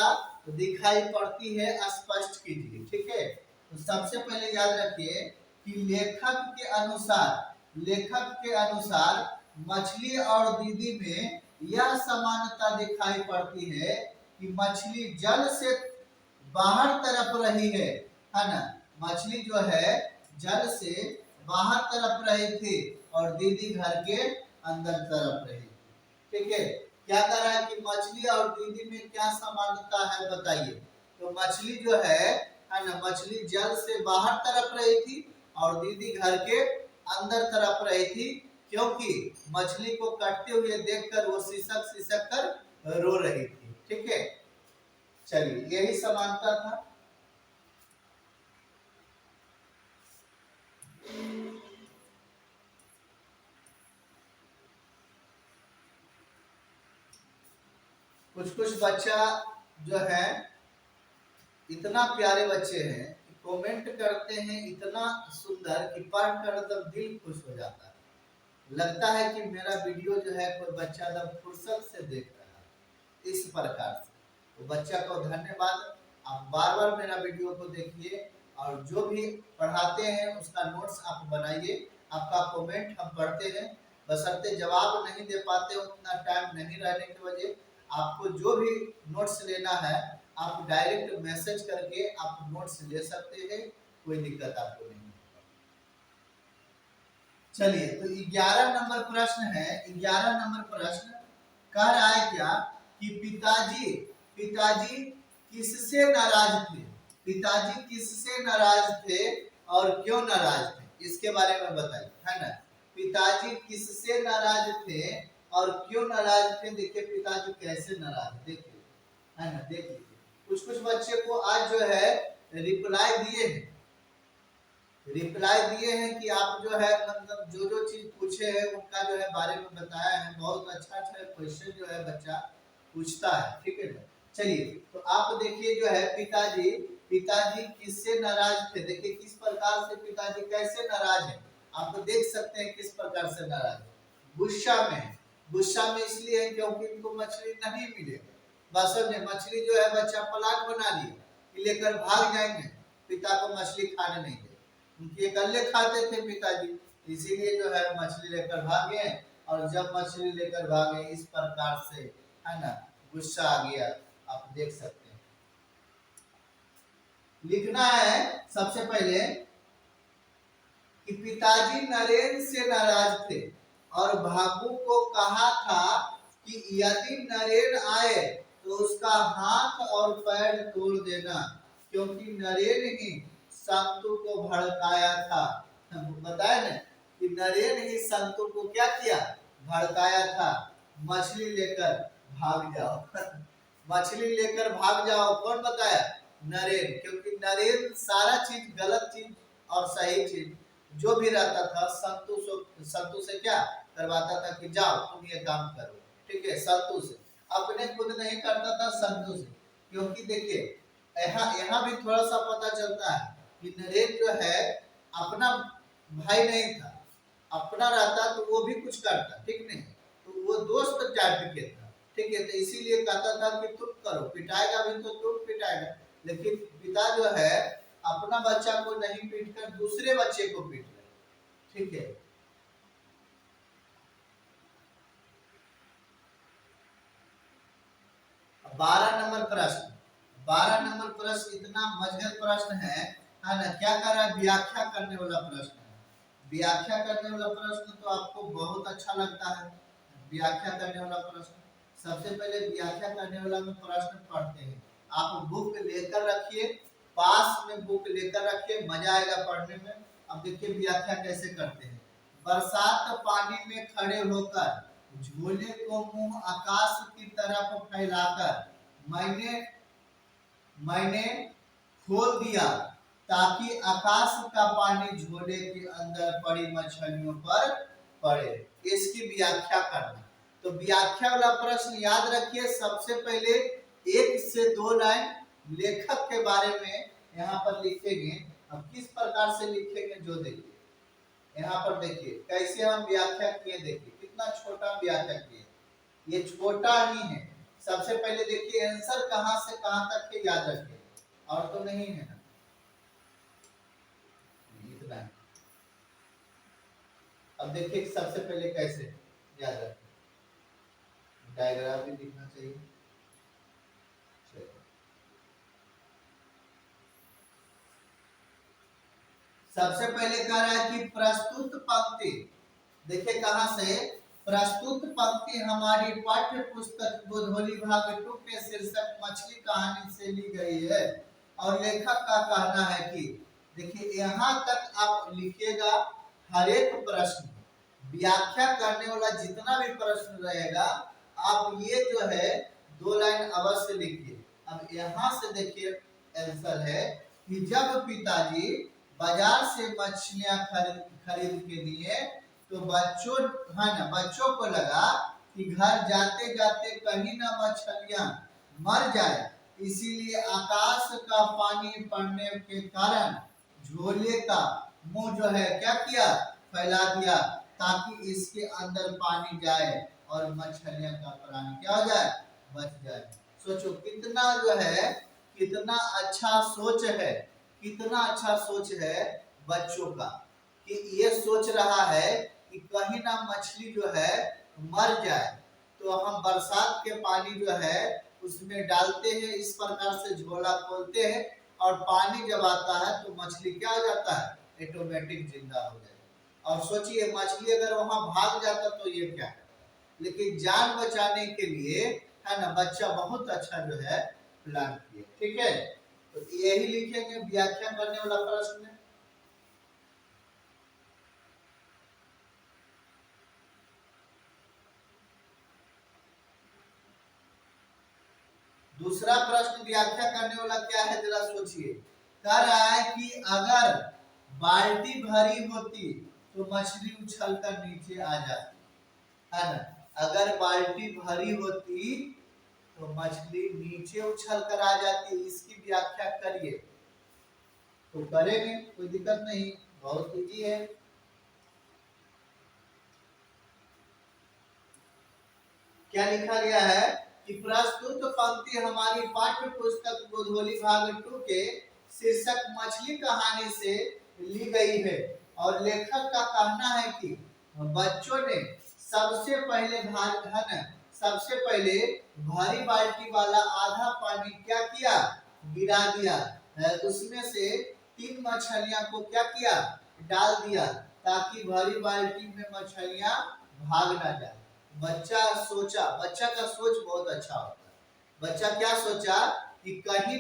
A: दिखाई पड़ती है, स्पष्ट कीजिए। ठीक है, तो सबसे पहले याद रखिए कि लेखक के अनुसार मछली और दीदी में यह समानता दिखाई पड़ती है कि मछली जल से बाहर तरफ रही है ना। मछली जो है जल से बाहर तरफ रही थी और दीदी घर के अंदर तरफ रही। ठीक है, क्या कह रहा है कि मछली और दीदी में क्या समानता है बताइए। तो मछली जो है ना, मछली जल से बाहर तरफ रही थी और दीदी घर के अंदर तरफ रही थी, क्योंकि मछली को कटते हुए देखकर वो सिसक सिसक कर रो रही थी। ठीक है, चलिए यही समानता था। कुछ कुछ बच्चा जो है इतना प्यारे बच्चे हैं कि कमेंट करते हैं इतना सुंदर कि पढ़कर एकदम दिल खुश हो जाता है। लगता है कि मेरा वीडियो जो है कोई बच्चा एकदम फुर्सत से देख रहा है, इस प्रकार से। तो बच्चा को धन्यवाद। आप बार बार मेरा वीडियो को देखिए और जो भी पढ़ाते हैं उसका नोट्स आप बनाइए। आपका कमेंट हम पढ़ते हैं, बशर्ते जवाब नहीं दे पाते उतना टाइम नहीं रहने की वजह। आपको जो भी नोट्स लेना है आप डायरेक्ट मैसेज करके आप नोट्स ले सकते हैं, कोई दिक्कत आपको नहीं। चलिए, तो 11 नंबर प्रश्न है। 11 नंबर प्रश्न कह रहा है क्या कि पिताजी किससे नाराज थे। पिताजी किससे नाराज थे और क्यों नाराज थे, इसके बारे में बताइए, है ना। पिताजी किससे नाराज थे और क्यों नाराज थे। देखिए पिताजी कैसे नाराज, देखिए, है ना, देखिए कुछ कुछ बच्चे को आज जो है रिप्लाई दिए हैं कि आप जो है मतलब जो जो चीज पूछे हैं उनका जो है बारे में बताया है। बहुत अच्छा अच्छा क्वेश्चन जो है बच्चा पूछता है। ठीक है ना, चलिए तो आप देखिए जो है पिताजी किससे नाराज थे। देखिए किस प्रकार से पिताजी कैसे नाराज है, आप देख सकते हैं किस प्रकार से नाराज है। गुस्सा में, गुस्सा में इसलिए क्योंकि इनको मछली नहीं मिलेगा। बस में मछली जो है बच्चा प्लान बना लिया कि लेकर भाग जाएंगे, पिता को मछली खाने नहीं दे। उनके अकेले खाते थे पिताजी, इसीलिए जो है मछली लेकर भागे। और जब मछली लेकर भागे इस प्रकार से, है ना, गुस्सा आ गया। आप देख सकते हैं, लिखना है सबसे पहले कि पिताजी नरेन से नाराज थे और भागू को कहा था कि यदि नरेन आए तो उसका हाथ और पैर तोड़ देना, क्योंकि नरेन ही संतु को भड़काया था। बताया ना कि नरेन ही संतु को क्या किया, भड़काया था। मछली लेकर भाग जाओ। मछली लेकर भाग जाओ, कौन बताया, नरेन। क्योंकि नरेन सारा चीज, गलत चीज और सही चीज जो भी रहता था संतु से क्या करवाता था कि जाओ तुम ये काम करो। ठीक है, संतु से, अपने खुद नहीं करता था, संतु से। क्योंकि देखिए यहाँ भी थोड़ा सा पता चलता है कि नरेन जो है अपना भाई नहीं था, अपना रहता तो वो भी कुछ करता, ठीक नहीं, तो वो दोस्त टाइप के था। ठीक है, तो इसीलिए कहता था कि तुम करो, पिटाएगा भी तो तुम पिटाएगा। लेकिन पिता जो है अपना बच्चा को नहीं पीट कर दूसरे बच्चे को पीट रहे। ठीक है, 12 नंबर प्रश्न। 12 नंबर प्रश्न इतना मजेदार प्रश्न है ना। क्या कर रहा है, व्याख्या करने वाला प्रश्न है। व्याख्या करने वाला प्रश्न तो आपको बहुत अच्छा लगता है, व्याख्या करने वाला प्रश्न। सबसे पहले व्याख्या करने वाला में प्रश्न पढ़ते हैं। आप बुक लेकर रखिए, पास में बुक लेकर रखिए, मजा आएगा पढ़ने में। अब देखिए व्याख्या कैसे करते हैं। बरसात पानी में खड़े होकर झोले को मुंह आकाश की तरफ फैलाकर मैंने खोल दिया ताकि आकाश का पानी झोले के अंदर पड़ी मछलियों पर पड़े। इसकी व्याख्या करना। तो व्याख्या वाला प्रश्न याद रखिए, सबसे पहले 1 से 2 लाइन लेखक के बारे में यहाँ पर लिखेंगे। अब किस प्रकार से लिखेंगे जो देखिए, यहाँ पर देखिए कैसे हम व्याख्या किए, देखिए कितना छोटा व्याख्या किए, ये छोटा ही है। सबसे पहले देखिए आंसर कहां से कहां तक के याद रखिए, और तो नहीं है ना, इतना। अब देखिए सबसे पहले कैसे याद रखें, डायग्राम भी दिखना चाहिए। सबसे पहले कह रहा है कि प्रस्तुत पंक्ति, देखिए कहां से, प्रस्तुत पंक्ति हमारी पाठ्य पुस्तक गोधोली भाग 2 के शीर्षक मछली कहानी से ली गई है। और लेखक का कहना है कि, देखिए यहाँ तक आप लिखिएगा, हर एक प्रश्न व्याख्या करने वाला जितना भी प्रश्न रहेगा आप ये जो है 2 लाइन अवश्य लिखिए। अब यहाँ से देखिए आंसर है कि जब पिताजी बाजार से मछलियां खरीद के लिए तो बच्चों को लगा कि घर जाते जाते कहीं ना मछलियां मर जाए, इसीलिए आकाश का पानी पड़ने के कारण झोले का मुंह जो है क्या किया, फैला दिया ताकि इसके अंदर पानी जाए और मछलियां का प्राण क्या हो जाए, बच जाए। सोचो कितना जो है, कितना अच्छा सोच है, कितना अच्छा सोच है बच्चों का, कि ये सोच रहा है कि कहीं ना मछली जो है मर जाए, तो हम बरसात के पानी जो है उसमें डालते हैं, इस प्रकार से झोला खोलते हैं और पानी जब आता है तो मछली क्या हो जाता है, ऑटोमेटिक जिंदा हो जाए। और सोचिए मछली अगर वहां भाग जाता तो ये क्या है, लेकिन जान बचाने के लिए है ना, बच्चा बहुत अच्छा जो है प्लान किया। ठीक है, तो यही लिखेंगे व्याख्या करने वाला प्रश्न। दूसरा प्रश्न व्याख्या करने वाला क्या है जरा सोचिए, कह रहा है कि अगर बाल्टी भरी होती तो मछली उछलकर नीचे आ जाती, है ना। अगर बाल्टी भरी होती तो मछली नीचे उछल कर आ जाती, इसकी व्याख्या करिए। तो करेंगे, कोई दिक्कत नहीं, बहुत इजी है। क्या लिखा गया है कि प्रस्तुत पंक्ति हमारी पाठ्य पुस्तक गोधोली भाग 2 के शीर्षक मछली कहानी से ली गई है। और लेखक का कहना है कि बच्चों ने सबसे पहले भारी बाल्टी वाला आधा पानी क्या किया, गिरा दिया, उसमें से 3 मछलियां को क्या किया, डाल दिया, ताकि भारी बाल्टी में मछलियां भाग ना जाए। बच्चा का सोच बहुत अच्छा होता है। बच्चा क्या सोचा कि कहीं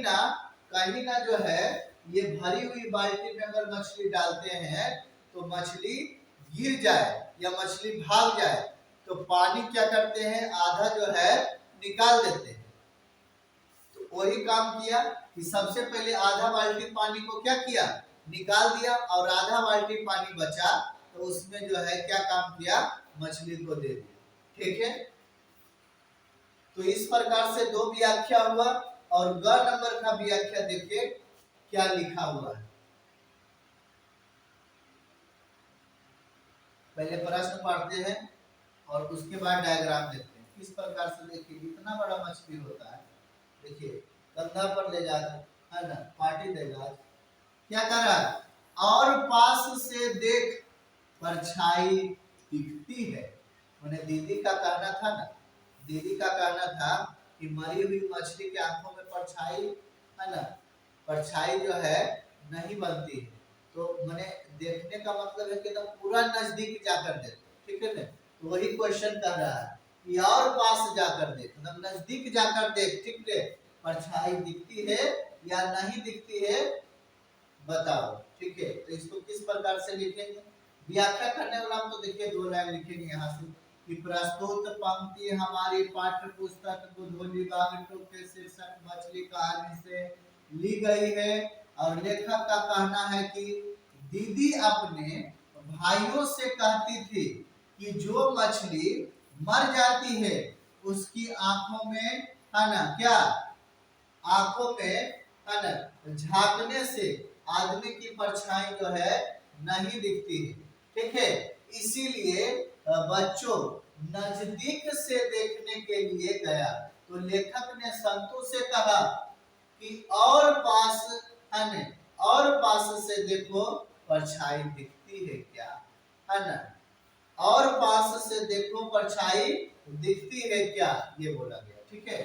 A: ना जो है ये भरी हुई बाल्टी में अगर मछली डालते हैं तो मछली गिर जाए या मछली भाग जाए, तो पानी क्या करते हैं, आधा जो है निकाल देते हैं। तो वही काम किया कि सबसे पहले आधा बाल्टी पानी को क्या किया, निकाल दिया, और आधा बाल्टी पानी बचा तो उसमें जो है क्या काम किया, मछली को दे दिया। ठीक है, तो इस प्रकार से 2 व्याख्या हुआ। और ग नंबर का व्याख्या देखिए क्या लिखा हुआ है। पहले प्रश्न पढ़ते हैं और उसके बाद डायग्राम देखते हैं किस प्रकार से। देखिए इतना बड़ा मछली होता है, देखिए कंधा पर ले जाकर, है ना, पार्टी देगा, क्या कर रहा है, और पास से देख परछाई दिखती है। मैंने दीदी का कहना था ना, दीदी का कहना था कि मरी हुई मछली के आंखों में परछाई, है ना, परछाई जो है नहीं बनती है। तो मैंने देखने का मतलब है कि एकदम पूरा नजदीक जाकर देखो। ठीक है ना, तो वही क्वेश्चन कर रहा है कि और पास जाकर देख, मतलब नजदीक जाकर देख, ठीक है, परछाई दिखती है या नहीं दिखती है बताओ, ठीक है। तो इसको किस प्रकार से लिखेंगे, व्याख्या करने वाला हम तो देखिए दो लाइन लिखेंगे यहाँ से कि प्रस्तुत पंक्ति हमारी पाठ्य पुस्तक बुधोली बागटो के शीर्षक मछली कहानी से ली गई है और लेखक का कहना है कि दीदी अपने भाइयों से कहती थी कि जो मछली मर जाती है उसकी आंखों में है ना क्या, आंखों में है ना झांकने से आदमी की परछाई जो है नहीं दिखती है, ठीक है। इसीलिए बच्चों नजदीक से देखने के लिए गया तो लेखक ने संतु से कहा कि और पास है ना, और पास से देखो परछाई दिखती है क्या, है ना, और पास से देखो परछाई दिखती है क्या, ये बोला गया, ठीक है।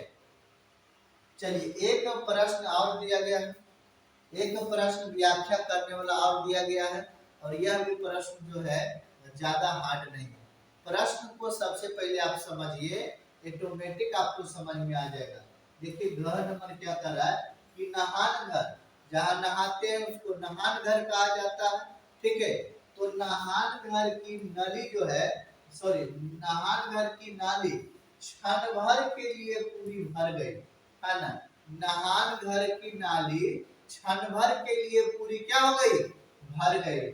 A: चलिए एक प्रश्न और दिया गया है, एक प्रश्न व्याख्या करने वाला और दिया गया है और यह भी प्रश्न जो है ज्यादा हार्ड नहीं है। प्रश्न को सबसे पहले आप समझिए, ऑटोमेटिक आपको समझ में आ जाएगा। देखिए घर नंबर क्या कर रहा है कि नहान घर, जहाँ नहाते हैं उसको नहान घर कहा जाता है, ठीक है। तो नहान घर की नली जो है, सॉरी नहान घर की नाली क्षण भर के लिए पूरी भर गई, है ना। नहान घर की नाली क्षण भर के लिए पूरी क्या हो गई, भर गई,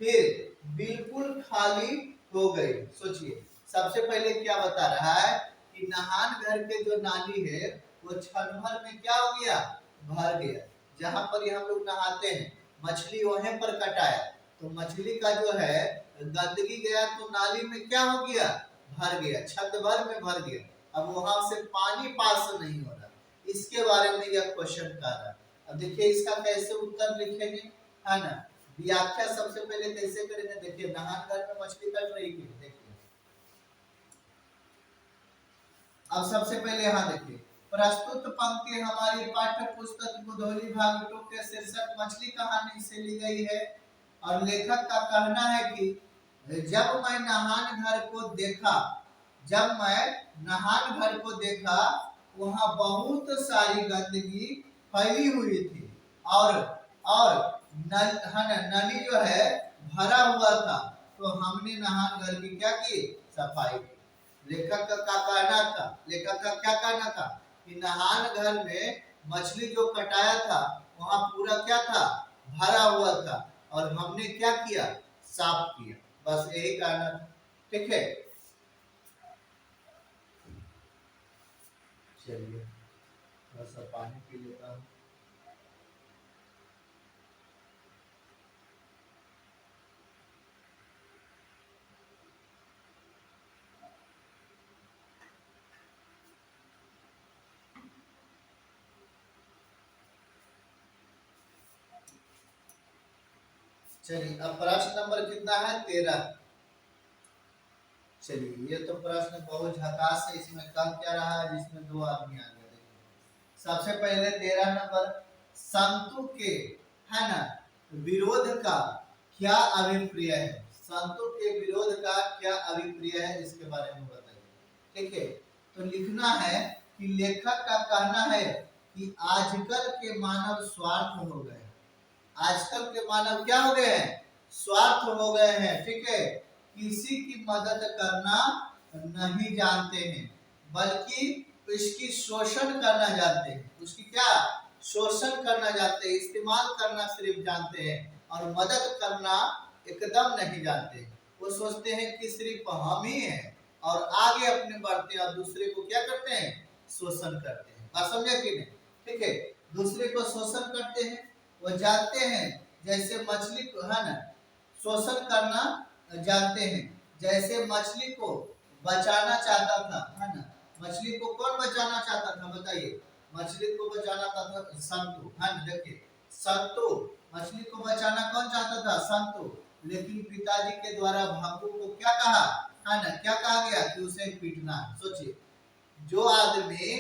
A: फिर बिल्कुल खाली हो गई। सोचिए सबसे पहले क्या बता रहा है कि नहान घर के जो नाली है वो क्षण भर में क्या हो गया, भर गया। जहां पर हम लोग नहाते हैं मछली वहीं पर कटाया तो मछली का जो है गंदगी गया तो नाली में क्या हो गया, भर गया, छत भर में भर गया। अब वहां से पानी पास नहीं हो रहा, इसके बारे में यह क्वेश्चन कर रहा है। अब देखिए इसका कैसे उत्तर लिखेंगे, है ना। व्याख्या सबसे पहले कैसे करेंगे, देखिए नहान घर में मछली कट रही थी, देखिए अब सबसे पहले यहाँ देखिए प्रस्तुत पंक्ति हमारी पाठ्य पुस्तक बुधोली भागवतों के शीर्षक मछली कहानी से ली गई है और लेखक का कहना है कि जब मैं नहान घर को देखा, जब मैं नहान घर को देखा वहां बहुत सारी गंदगी फैली हुई थी और नली जो है भरा हुआ था, तो हमने नहान घर की क्या की, सफाई की। लेखक का कहना था, लेखक का क्या कहना था कि नहान घर में मछली जो कटाया था वहां पूरा क्या था, भरा हुआ था और हमने क्या किया, साफ किया, बस यही कहना था, ठीक है। चलिए थोड़ा सा पानी पी लेता हूँ। चलिए अब प्रश्न नंबर कितना है, 13। चलिए ये तो प्रश्न बहुत झकास है, इसमें कम क्या रहा है जिसमें दो आदमी आ गए। सबसे पहले 13 नंबर, संतु के है ना विरोध का क्या अभिप्राय है, संतु के विरोध का क्या अभिप्राय है इसके बारे में बताइए, ठीक है। तो लिखना है कि लेखक का कहना है कि आजकल के मानव स्वार्थ हो गए, आजकल के मानव क्या हो गए हैं, स्वार्थ हो गए हैं, ठीक है। किसी की मदद करना नहीं जानते हैं बल्कि इसकी शोषण करना जानते हैं, उसकी क्या शोषण करना जानते हैं, इस्तेमाल करना सिर्फ जानते हैं और मदद करना एकदम नहीं जानते। वो सोचते हैं कि सिर्फ हम ही हैं और आगे अपने बढ़ते हैं और दूसरे को क्या करते हैं, शोषण करते हैं। बात समझे कि नहीं, ठीक है। दूसरे को शोषण करते हैं, वो जानते हैं जैसे मछली को है ना शोषण करना जानते हैं, जैसे मछली को बचाना चाहता था, है ना। मछली को कौन बचाना चाहता था बताइए, मछली को बचाना था संतु, है ना। देखिए संतु मछली को बचाना कौन चाहता था, संतु, लेकिन पिताजी के द्वारा भागू को क्या कहा, है ना, क्या कहा गया कि उसे पीटना। सोचिए जो आदमी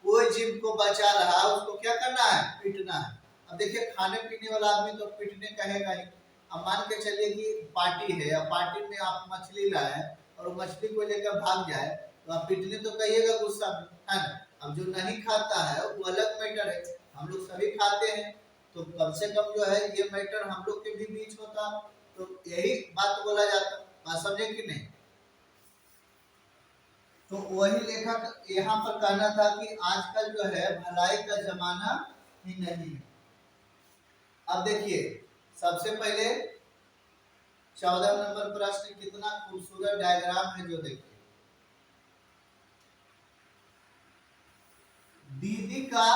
A: कोई जीव को बचा रहा उसको क्या करना है, पीटना है। अब देखिए खाने पीने वाला आदमी तो पीटने कहेगा ही। अब मान के चलिए कि पार्टी है, अब पार्टी में आप मछली लाए और मछली को लेकर भाग जाए तो आप पिटने तो कहिएगा गुस्सा में, है ना। अब जो नहीं खाता है वो अलग मैटर है, हम लोग सभी खाते हैं, तो कम से कम जो है ये मैटर हम लोग के भी बीच होता, तो यही बात बोला जाता। बात समझे कि नहीं। तो वही लेखक यहाँ पर कहना था कि आजकल जो है भलाई का जमाना ही नहीं है। अब देखिए सबसे पहले 14 नंबर प्रश्न, कितना खूबसूरत डायग्राम है जो देखिए, दीदी का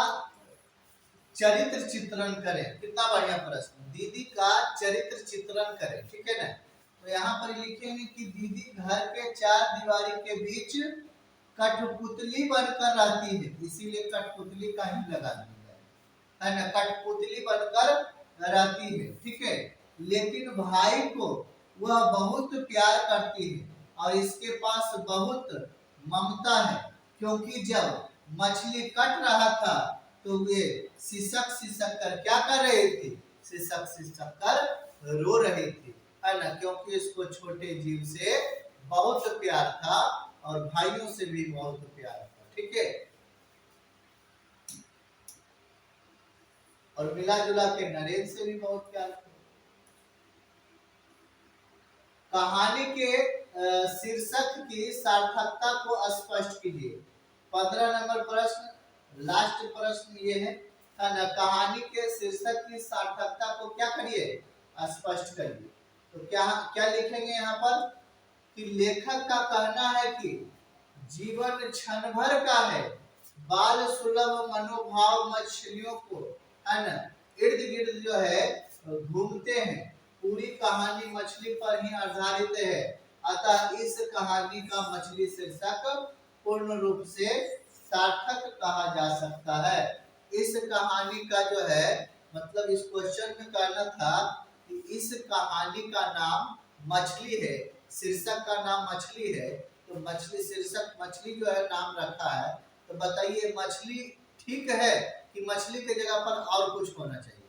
A: चरित्र चित्रण करें। कितना बढ़िया प्रश्न, दीदी का चरित्र चित्रण करें, ठीक है ना। तो यहाँ पर लिखेंगे कि दीदी घर के चार दीवारी के बीच कठपुतली बनकर रहती है, इसीलिए कठपुतली का ही लगा दिया है ना, कठपुतली बनकर रहती है, ठीक है। लेकिन भाई को वह बहुत प्यार करती है और इसके पास बहुत ममता है, क्योंकि जब मछली कट रहा था तो वे सिसक सिसक कर क्या कर रहे थे, सिसक सिसक कर रो रही थी, है ना, क्योंकि इसको छोटे जीव से बहुत प्यार था और भाइयों से भी बहुत प्यार था, ठीक है। और मिला जुला के नरेश से भी बहुत प्यार था। कहानी के शीर्षक की सार्थकता को स्पष्ट कीजिए। 15 नंबर प्रश्न, लास्ट प्रश्न ये है ना, कहानी के शीर्षक की सार्थकता को क्या करिए, स्पष्ट करिए। तो क्या क्या लिखेंगे यहाँ पर कि लेखक का कहना है कि जीवन क्षण भर का है, बाल सुलभ मनोभाव मछलियों को, है ना, इर्द गिर्द जो है घूमते हैं, पूरी कहानी मछली पर ही आधारित है, अतः इस कहानी का मछली शीर्षक पूर्ण रूप से सार्थक कहा जा सकता है। इस कहानी का जो है मतलब इस क्वेश्चन में कहना था कि इस कहानी का नाम मछली है, शीर्षक का नाम मछली है, तो मछली शीर्षक मछली जो है नाम रखा है, तो बताइए मछली ठीक है कि मछली की जगह पर और कुछ होना चाहिए,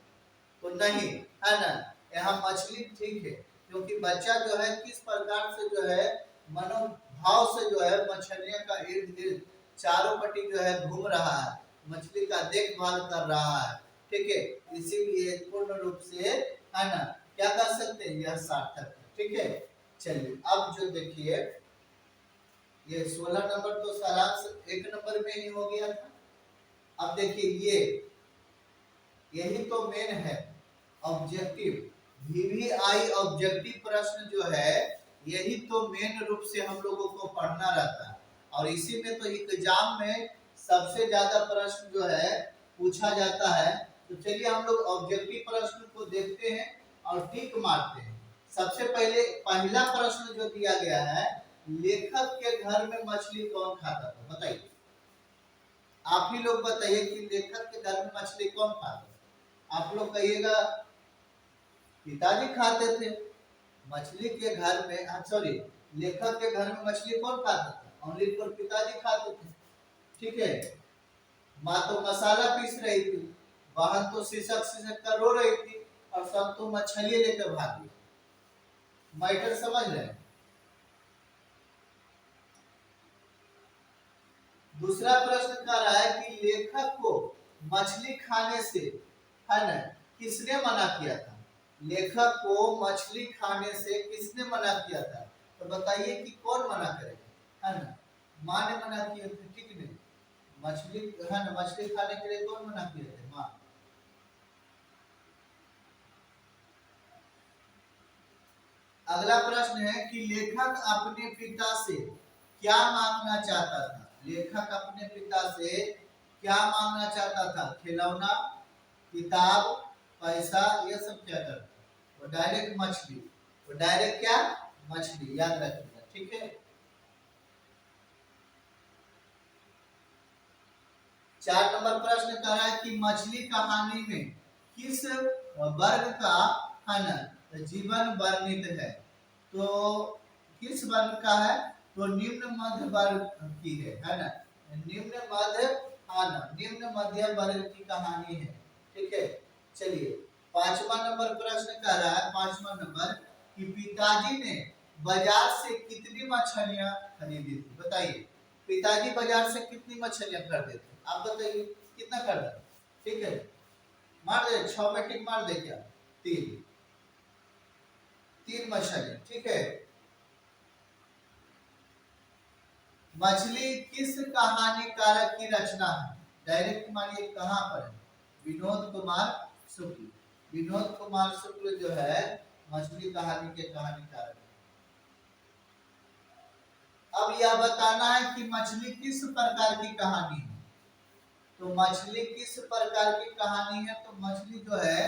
A: तो नहीं, है ना, यहाँ मछली ठीक है, क्योंकि बच्चा जो है किस प्रकार से जो है मनोभाव से जो है मछलियों का इर्द गिर्द चारों पट्टी जो है घूम रहा है, मछली का देखभाल कर रहा है, ठीक है, इसीलिए पूर्ण रूप से, है ना, क्या कर सकते हैं, यह सार्थक है, ठीक है। चलिए अब जो देखिए ये 16 नंबर तो सारांश 1 नंबर में ही हो गया था। अब देखिए ये यही तो मेन है ऑब्जेक्टिव, वीवीआई ऑब्जेक्टिव प्रश्न जो है यही तो मेन रूप से हम लोगों को पढ़ना रहता है, और इसी में तो एग्जाम में सबसे ज्यादा प्रश्न जो है पूछा जाता है। तो चलिए हम लोग ऑब्जेक्टिव प्रश्न को देखते हैं और टिक मारते हैं। सबसे पहले पहला प्रश्न जो दिया गया है, लेखक के घर में मछली कौन खाता था, बताइए, आप ही लोग बताइए कि लेखक के घर में मछली कौन खाता। आप लोग कहिएगा पिताजी खाते थे, मछली के घर में, सॉरी, लेखक के घर में मछली कौन खाता था, ओनली फॉर पिताजी खाते थे, ठीक है। माँ तो मसाला पीस रही थी, बहन तो सिसक सिसक कर रो रही थी, और सब तो मछली लेकर भाग गए। मैटर समझ रहे हैं। दूसरा प्रश्न कह रहा है कि लेखक को मछली खाने से, है ना, किसने मना किया था, लेखक को मछली खाने से किसने मना किया था, तो बताइए कि कौन मना करेगा, है ना, माँ ने मना किया था, ठीक नहीं, मछली, है ना, मछली खाने के लिए कौन मना किए थे, माँ। अगला प्रश्न है कि लेखक अपने पिता से क्या मांगना चाहता था, लेखक अपने पिता से क्या मांगना चाहता था, खिलौना, किताब, पैसा, ये सब क्या करता, वो डायरेक्ट मछली, वो डायरेक्ट क्या, मछली, याद रखिएगा, ठीक है। 4 नंबर प्रश्न कह रहा है कि मछली कहानी में किस वर्ग का, है ना, जीवन वर्णित है, तो किस वर्ग का है, तो निम्न मध्य वर्ग की है ना, निम्न मध्य, हाँ ना, निम्न मध्य वर्ग की कहानी है, ठीक है। चलिए 5वां नंबर प्रश्न कह रहा है, 5वां नंबर कि पिताजी ने बाजार से कितनी मछलियां खरीदी थी, बताइए, पिताजी बाजार से कितनी मछलियां खरीदे थे, आप बताइए कितना खरीदा। ठीक है, मार दे, 6 में टिक मार दे क्या, 3 मछलियां। ठीक है, मछली किस कहानीकारक की रचना है, डायरेक्ट मानिए कहां पर है, विनोद कुमार शुक्ल। विनोद कुमार शुक्ल जो है मछली कहानी के कहानीकारक। अब यह बताना है कि मछली किस प्रकार की कहानी है, तो मछली किस प्रकार की कहानी है, तो मछली जो है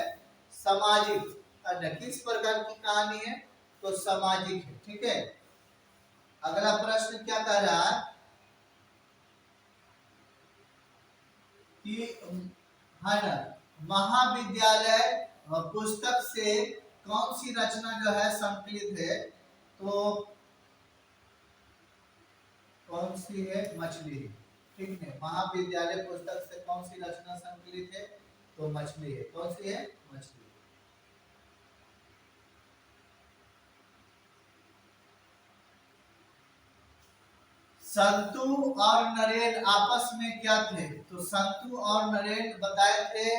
A: सामाजिक, किस प्रकार की कहानी है, तो सामाजिक है। ठीक है, अगला प्रश्न क्या कह रहा है कि है ना, महाविद्यालय पुस्तक से कौन सी रचना जो है संकलित है, तो कौन सी है, मछली है। ठीक है, महाविद्यालय पुस्तक से कौन सी रचना संकलित है, तो मछली है। कौन सी है, मछली। संतु और नरेन आपस में क्या थे, तो संतु और नरेन बताए थे,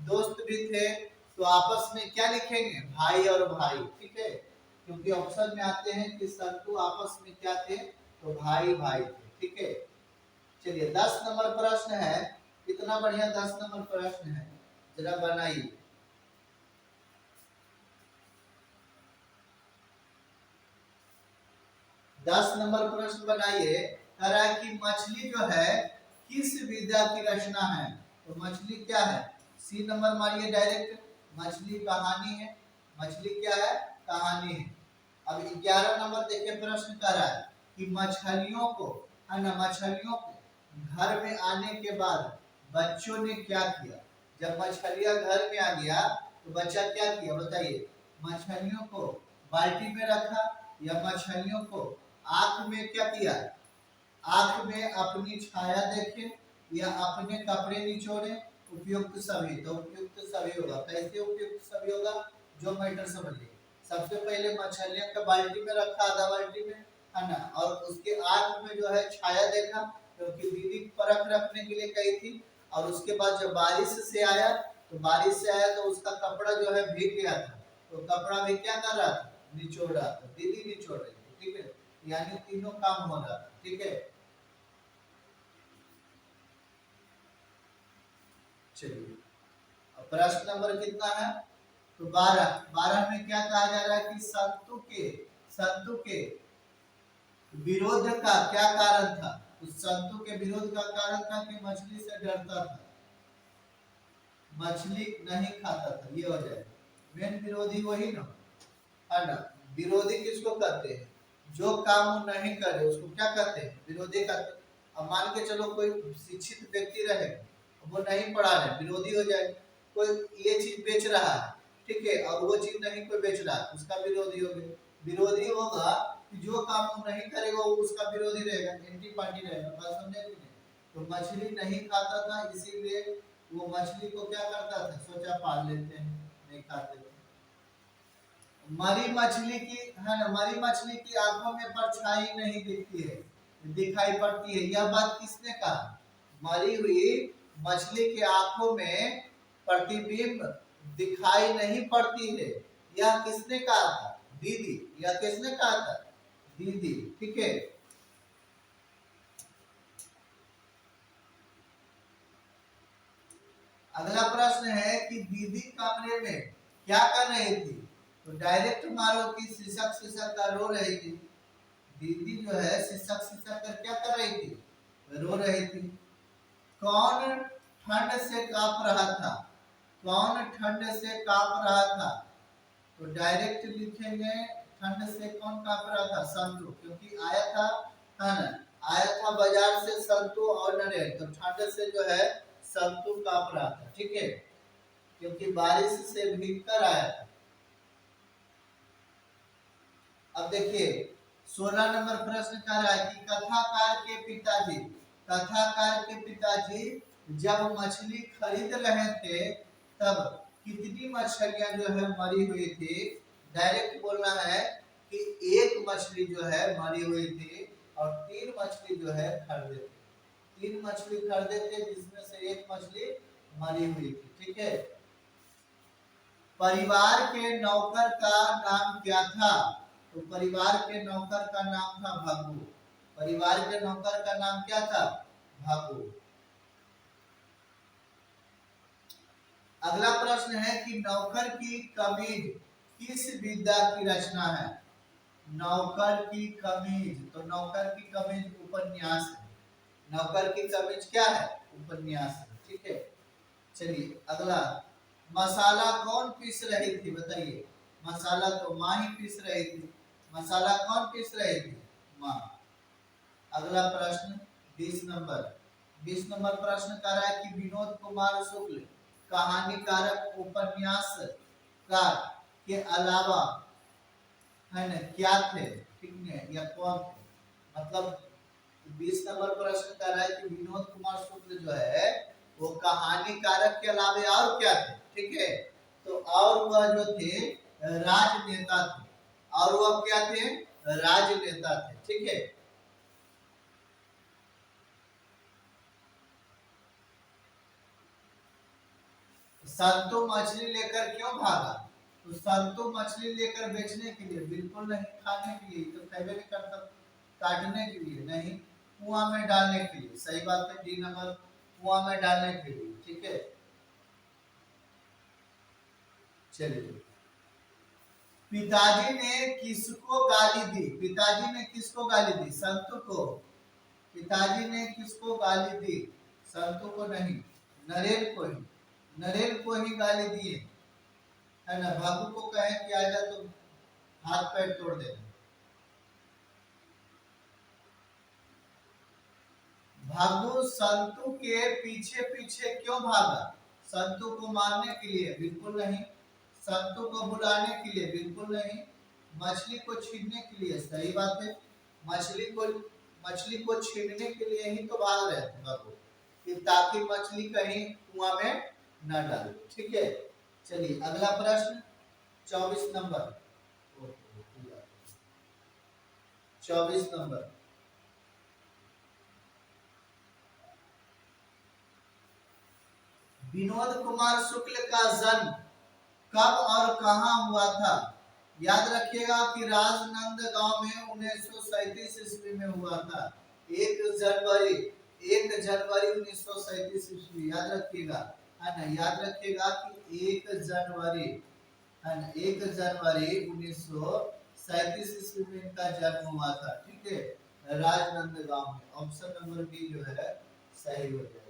A: दोस्त भी थे, तो आपस में क्या लिखेंगे, भाई और भाई। ठीक है, क्योंकि ऑप्शन में आते हैं कि संतु आपस में क्या थे, तो भाई भाई थे। ठीक है, चलिए 10 नंबर प्रश्न है, कितना बढ़िया 10 नंबर प्रश्न है, जरा बनाइए। 10 नंबर प्रश्न बनाइए। कह रहा है कि मछली जो है किस विधा की रचना है, तो मछली क्या है, सी नंबर मारिए डायरेक्ट, मछली कहानी है। मछली क्या है, कहानी है। अब 11 नंबर देखिए, प्रश्न कर रहा है कि मछलियों को, है ना, मछलियों को घर में आने के बाद बच्चों ने क्या किया। जब मछलियां घर में आ गया तो बच्चा क्या किया, बताइए। मछलियों को बाल्टी में रखा, या मछलियों को आंख में क्या किया, आंख में अपनी छाया देखे, या अपने कपड़े निचोड़े, उपयुक्त सभी। तो उपयुक्त सभी होगा। कैसे उपयुक्त सभी होगा, जो मैटर समझिए। सबसे पहले मछलियां का बाल्टी में रखा, आधा बाल्टी में, है ना, और उसके आंख में जो है छाया देखा, क्योंकि दीदी परख रखने के लिए कही थी। और उसके बाद जब बारिश से आया, तो उसका कपड़ा जो है भीग गया था, तो कपड़ा भी क्या कर रहा था, निचोड़ रहा था, दीदी निचोड़ रही थी। ठीक है, यानी तीनों काम हो रहा था। ठीक है, चलिए प्रश्न नंबर कितना है, तो 12 में क्या कहा जा रहा है कि संतु के विरोध का क्या कारण था, तो संतु के विरोध का कारण था कि मछली से डरता था, मछली नहीं खाता था, ये हो जाए। मेन विरोधी वही ना, है ना। विरोधी किसको कहते हैं, जो काम वो नहीं करे उसको क्या कहते हैं, विरोधी कहते हैं। अब मान के चलो कोई शिक्षित व्यक्ति रहे, वो नहीं पढ़ा रहे, विरोधी हो जाए। कोई ये चीज बेच रहा है, ठीक है, और वो चीज नहीं कोई बेच रहा है, उसका विरोधी हो गया। विरोधी होगा कि जो काम वो नहीं करेगा वो उसका विरोधी रहेगा, एंटी पार्टी रहेगा। बात समझे कि नहीं। तो मछली नहीं खाता था, इसीलिए वो मछली को क्या करता था, सोचा पाल लेते हैं, नहीं खाते थे। मरी मछली की, है ना, मरी मछली की आंखों में परछाई नहीं दिखती है, दिखाई पड़ती है, यह बात किसने कहा, मरी हुई मछली की आंखों में प्रतिबिंब दिखाई नहीं पड़ती है, यह किसने कहा था, दीदी। यह किसने कहा था, दीदी। ठीक है, अगला प्रश्न है कि दीदी कमरे में क्या कर रही थी, तो डायरेक्ट मारो कि शीशक का रो रही थी। दीदी जो है शीशक कर क्या कर रही थी, रो रही थी। कौन ठंड से कांप रहा था, कौन ठंड से कांप रहा था, तो डायरेक्ट लिखेंगे ठंड से कौन कांप रहा था, संतु, क्योंकि आया था, है ना, आया था बाजार से संतु और नरेन, तो ठंड से जो है संतु कांप रहा था। ठीक है, क्योंकि बारिश से भीग कर आया था। अब देखिए 16 नंबर प्रश्न कर रहा है कि कथाकार के पिताजी जब मछली खरीद रहे थे तब कितनी मछलियां जो है मरी हुई थी। डायरेक्ट बोलना है कि एक मछली जो है मरी हुई थी, और 3 मछली जो है खरीदे थे। 3 मछली खरीदे थे जिसमें से एक मछली मरी हुई थी। ठीक है। परिवार के नौकर का नाम क्या था? तो परिवार के नौकर का नाम था भागु। परिवार के नौकर का नाम क्या था? भागु। अगला प्रश्न है कि नौकर की कमीज किस विधा की रचना है? नौकर की कमीज, तो नौकर की कमीज उपन्यास है। नौकर की कमीज क्या है? उपन्यास है। ठीक है। चलिए अगला, मसाला कौन पीस रही थी? बताइए। मसाला तो माँ ही पीस रही थी। मसाला कौन पीस रही थी? माँ। अगला प्रश्न 20 नंबर। 20 नंबर प्रश्न कह रहा है कि विनोद कुमार शुक्ल कहानीकारक उपन्यासकार के अलावा है ना क्या थे? ठीक है, या कौन थे? मतलब 20 नंबर प्रश्न कह रहा है कि विनोद कुमार शुक्ल जो है वो कहानीकारक के अलावा और क्या थे? ठीक है। तो और वह जो थे राजनेता थे। और वह क्या थे? राजनेता थे। ठीक है। संतू मछली लेकर क्यों भागा? तो संतू मछली लेकर बेचने के लिए? बिल्कुल नहीं। खाने के लिए तो खैबे नहीं करता। काटने के लिए? नहीं। कुआं में डालने के लिए? सही बात है, डी नंबर, कुआं में डालने के लिए। ठीक है। चलिए, पिताजी ने किसको गाली दी? पिताजी ने किसको गाली दी? संतू को। पिताजी ने किसको गाली दी? संतू को नहीं, नरेन को ही। नरेन को ही गाली दिए, है ना। भागू को कहे कि आजा तो हाथ पैर तोड़ देना। भागू संतू के पीछे पीछे क्यों भागा? संतू को मारने के लिए? बिल्कुल नहीं। संतू को बुलाने के लिए? बिल्कुल नहीं। मछली को छीनने के लिए? सही बात है। मछली को छीनने के लिए ही तो भाग रहे थे भागू, कि ताकि मछली कहीं कुआं में न डाले। ठीक है। चलिए अगला प्रश्न 24 नंबर। 24 नंबर, विनोद कुमार शुक्ल का जन्म कब और कहां हुआ था? याद रखिएगा कि राजनांदगांव में 1937 ईस्वी में हुआ था। 1 जनवरी 1 जनवरी 1937 ईस्वी, याद रखिएगा, है ना। याद रखिएगा कि 1 जनवरी, है ना, 1 जनवरी 1937 ईस्वी में इनका जन्म हुआ था। ठीक है, राजनांदगांव में। ऑप्शन नंबर बी जो है सही हो जाएगा।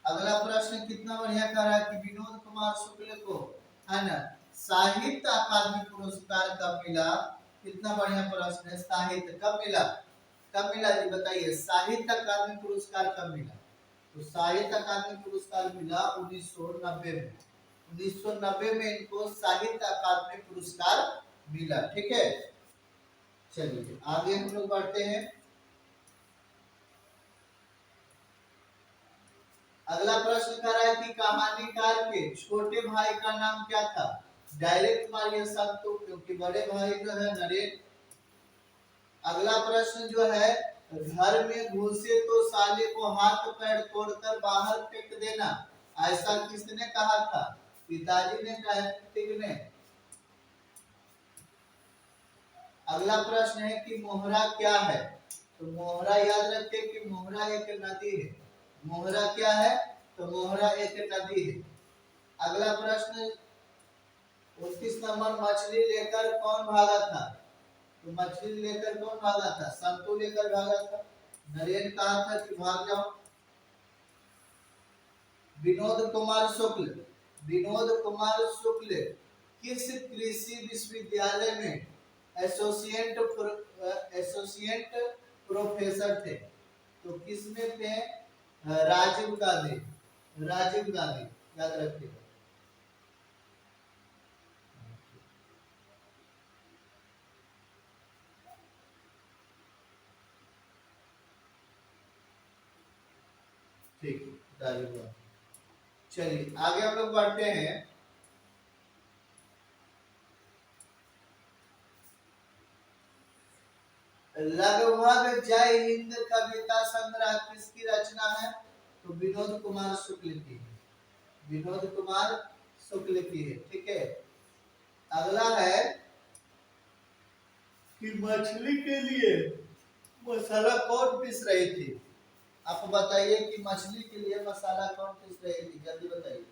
A: अगला प्रश्न कितना बढ़िया कर रहा है कि विनोद कुमार शुक्ल को, है ना, साहित्य अकादमी पुरस्कार कब मिला? कितना बढ़िया प्रश्न है। साहित्य कब मिला? कब मिला जी बताइए। साहित्य अकादमी पुरस्कार कब मिला? तो साहित्य अकादमी पुरस्कार मिला 1990 में। 1990 में इनको साहित्य अकादमी पुरस्कार मिला। ठीक है। चलिए आगे हम लोग बढ़ते हैं। अगला प्रश्न कर रहा है कि कहानीकार के छोटे भाई का नाम क्या था? डायरेक्ट मारिए संतु, क्योंकि बड़े भाई जो है नरेन। अगला प्रश्न जो है, घर में घुसे तो साले को हाथ पैर तोड़कर बाहर फेंक देना, ऐसा किसने कहा था? पिताजी ने कहा, ठीक ने। अगला प्रश्न है कि मोहरा क्या है? तो मोहरा याद रखिए कि मोहरा एक नदी है। मोहरा क्या है? तो मोहरा एक नदी है। अगला प्रश्न 29 नंबर, मछली लेकर कौन भागा था? तो मछली लेकर कौन भागा था? संतु लेकर भागा था। नरेन कहा था कि भाग जाओ। विनोद कुमार शुक्ल, विनोद कुमार शुक्ल किस कृषि विश्वविद्यालय में एसोसिएट प्रोफेसर थे? तो किसमें थे? राजीव गांधी। राजीव गांधी, याद रखिएगा। ठीक, राजीव गांधी। चलिए आगे हम लोग बढ़ते हैं। लगभग जय हिंद कविता संग्रह किसकी रचना है? तो विनोद कुमार शुक्ल की है, विनोद कुमार शुक्ल की है। ठीक है, अगला है कि मछली के लिए मसाला कौन पीस रही थी? आप बताइए कि मछली के लिए मसाला कौन पीस रही थी, जल्दी बताइए।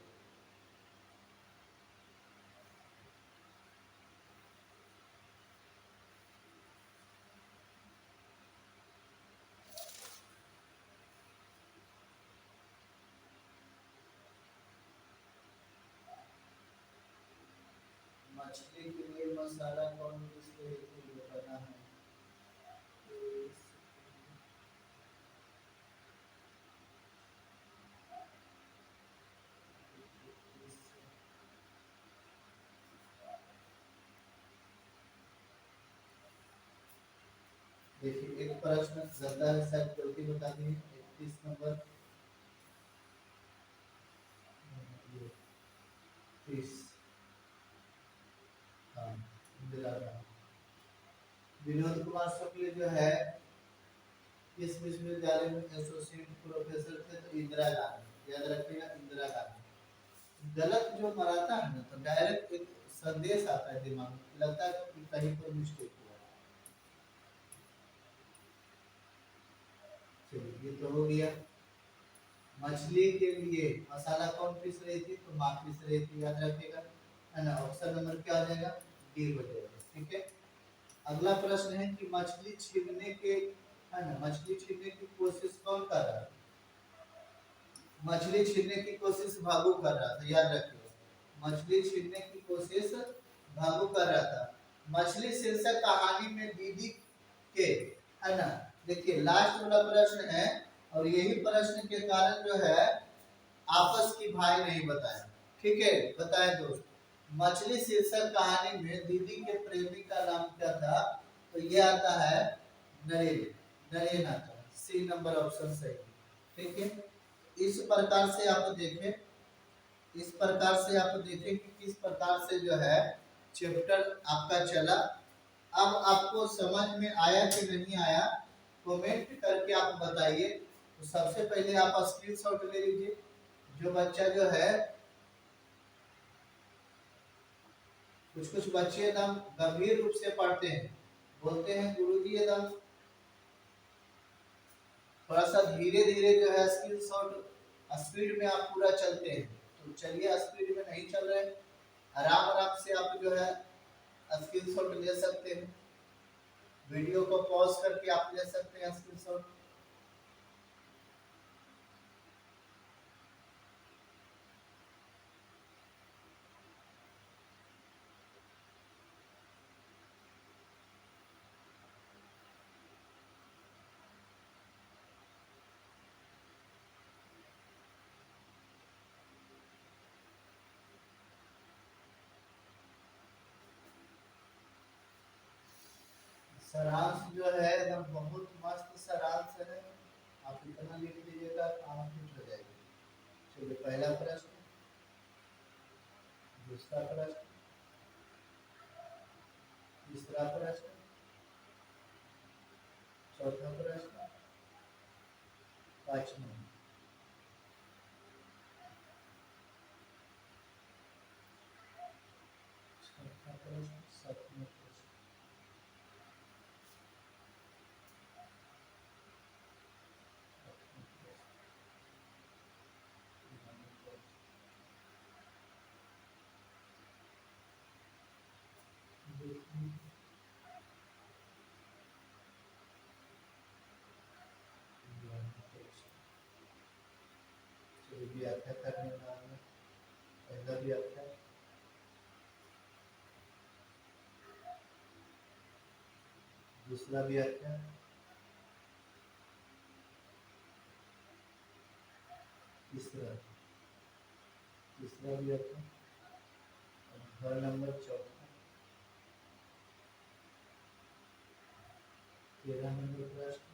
A: मछली के लिए मसाला कौन पीस रही थी बताना है। देखिए एक प्रश्न ज्यादा है, शायद गलती बता दी। 31 नंबर 30। हाँ, इंदिरा गांधी। विनोद कुमार शुक्ल जो है किस विश्वविद्यालय में एसोसिएट प्रोफेसर थे? तो इंदिरा गांधी, याद रखिएगा इंदिरा गांधी। गलत जो मराता है ना, तो डायरेक्ट एक संदेश आता है दिमाग में, लगता है कि कहीं पर मिस्टेक हुआ। चलिए ये तो हो गया। मछली के लिए मसाला कौन पीस रही थी? तो माँ पीस रही थी, याद रखिएगा, है ना। ऑप्शन नंबर क्या आ जाएगा? डी हो जाएगा। ठीक है, अगला प्रश्न है कि मछली छीनने के, है ना, मछली छीनने की कोशिश कौन कर रहा था? मछली छीनने की कोशिश भागू कर रहा था, याद रखिए, मछली छीनने की कोशिश भागू कर रहा था। मछली शीर्षक कहानी में दीदी के, है ना, देखिए लास्ट वाला प्रश्न है, और यही प्रश्न के कारण जो है आपस की भाई नहीं बताया। ठीक है, बताए दोस्त। मछली शीर्षक कहानी में दीदी के प्रेमी का नाम क्या था? तो ये आता है नरेन, नरेन आता है। सी नंबर ऑप्शन सही। ठीक है, इस प्रकार से आप देखें, इस प्रकार से आप देखें कि किस प्रकार से जो है चैप्टर आपका चला। अब आपको समझ में आया कि नहीं आया, कमेंट करके आप बताइए। तो सबसे पहले आप स्क्रीनशॉट ले लीजिए। जो बच्चा जो है, कुछ कुछ बच्चे एकदम गंभीर रूप से पढ़ते हैं, बोलते हैं गुरुजी एकदम थोड़ा सा धीरे धीरे जो है स्क्रीनशॉट, स्पीड में आप पूरा चलते हैं। तो चलिए, स्पीड में नहीं चल रहे, आराम आराम से आप जो है स्क्रीनशॉट ले सकते हैं। वीडियो को पॉज करके आप ले सकते हैं स्क्रीनशॉट। सारांश जो है एकदम बहुत मस्त सारांश है, आप इतना लिख लीजिएगा काम फिट हो जाएगी। चलिए, पहला प्रश्न, दूसरा प्रश्न, तीसरा प्रश्न, चौथा प्रश्न, पांचवा, छठा प्रश्न, सातवां प्रश्न, आठवां प्रश्न, नौवां प्रश्न। देखिए, ग्यारहवां प्रश्न। चलिए व्याख्या करने वाला पहला व्याख्या, दूसरा व्याख्या, तीसरा, तीसरा व्याख्या, और घर नंबर चौथा, 13 नंबर प्रश्न,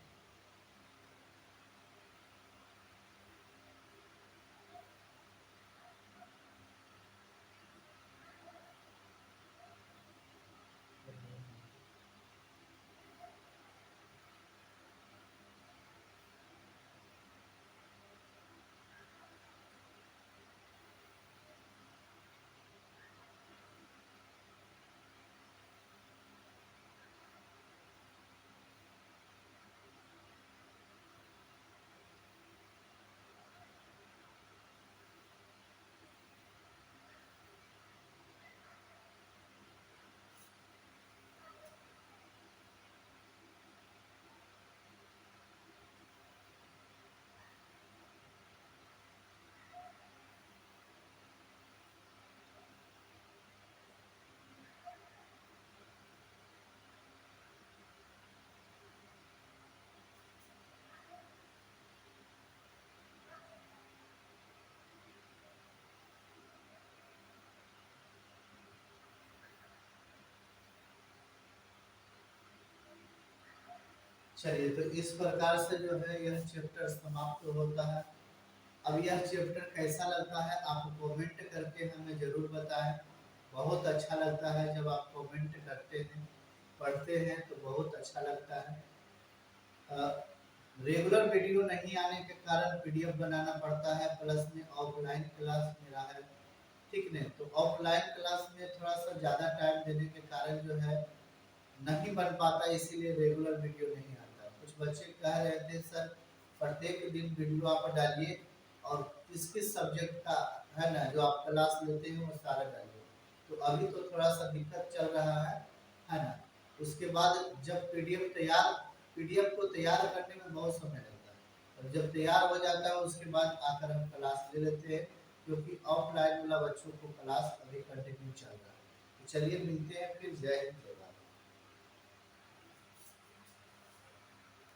A: चलिए, तो इस प्रकार से जो है यह चैप्टर समाप्त होता है। अब यह चैप्टर कैसा लगता है आप कमेंट करके हमें ज़रूर बताएं। बहुत अच्छा लगता है जब आप कमेंट करते हैं, पढ़ते हैं तो बहुत अच्छा लगता है। रेगुलर वीडियो नहीं आने के कारण पीडीएफ बनाना पड़ता है, प्लस में ऑफलाइन क्लास मेरा है, ठीक नहीं। तो ऑफलाइन क्लास में थोड़ा सा ज़्यादा टाइम देने के कारण जो है नहीं बन पाता, इसीलिए रेगुलर वीडियो नहीं आता। कुछ बच्चे कह रहे थे सर प्रत्येक दिन वीडियो आप डालिए और किस किस सब्जेक्ट का है ना जो आप क्लास लेते हैं वो सारा डालिए। तो अभी तो थोड़ा सा दिक्कत चल रहा है ना। उसके बाद जब पीडीएफ को तैयार करने में बहुत समय लगता है, और जब तैयार हो जाता है उसके बाद आकर हम क्लास ले लेते हैं, क्योंकि ऑफलाइन वाला बच्चों को क्लास अभी कंटिन्यू चल रहा है। तो चलिए मिलते हैं फिर, जय हिंद।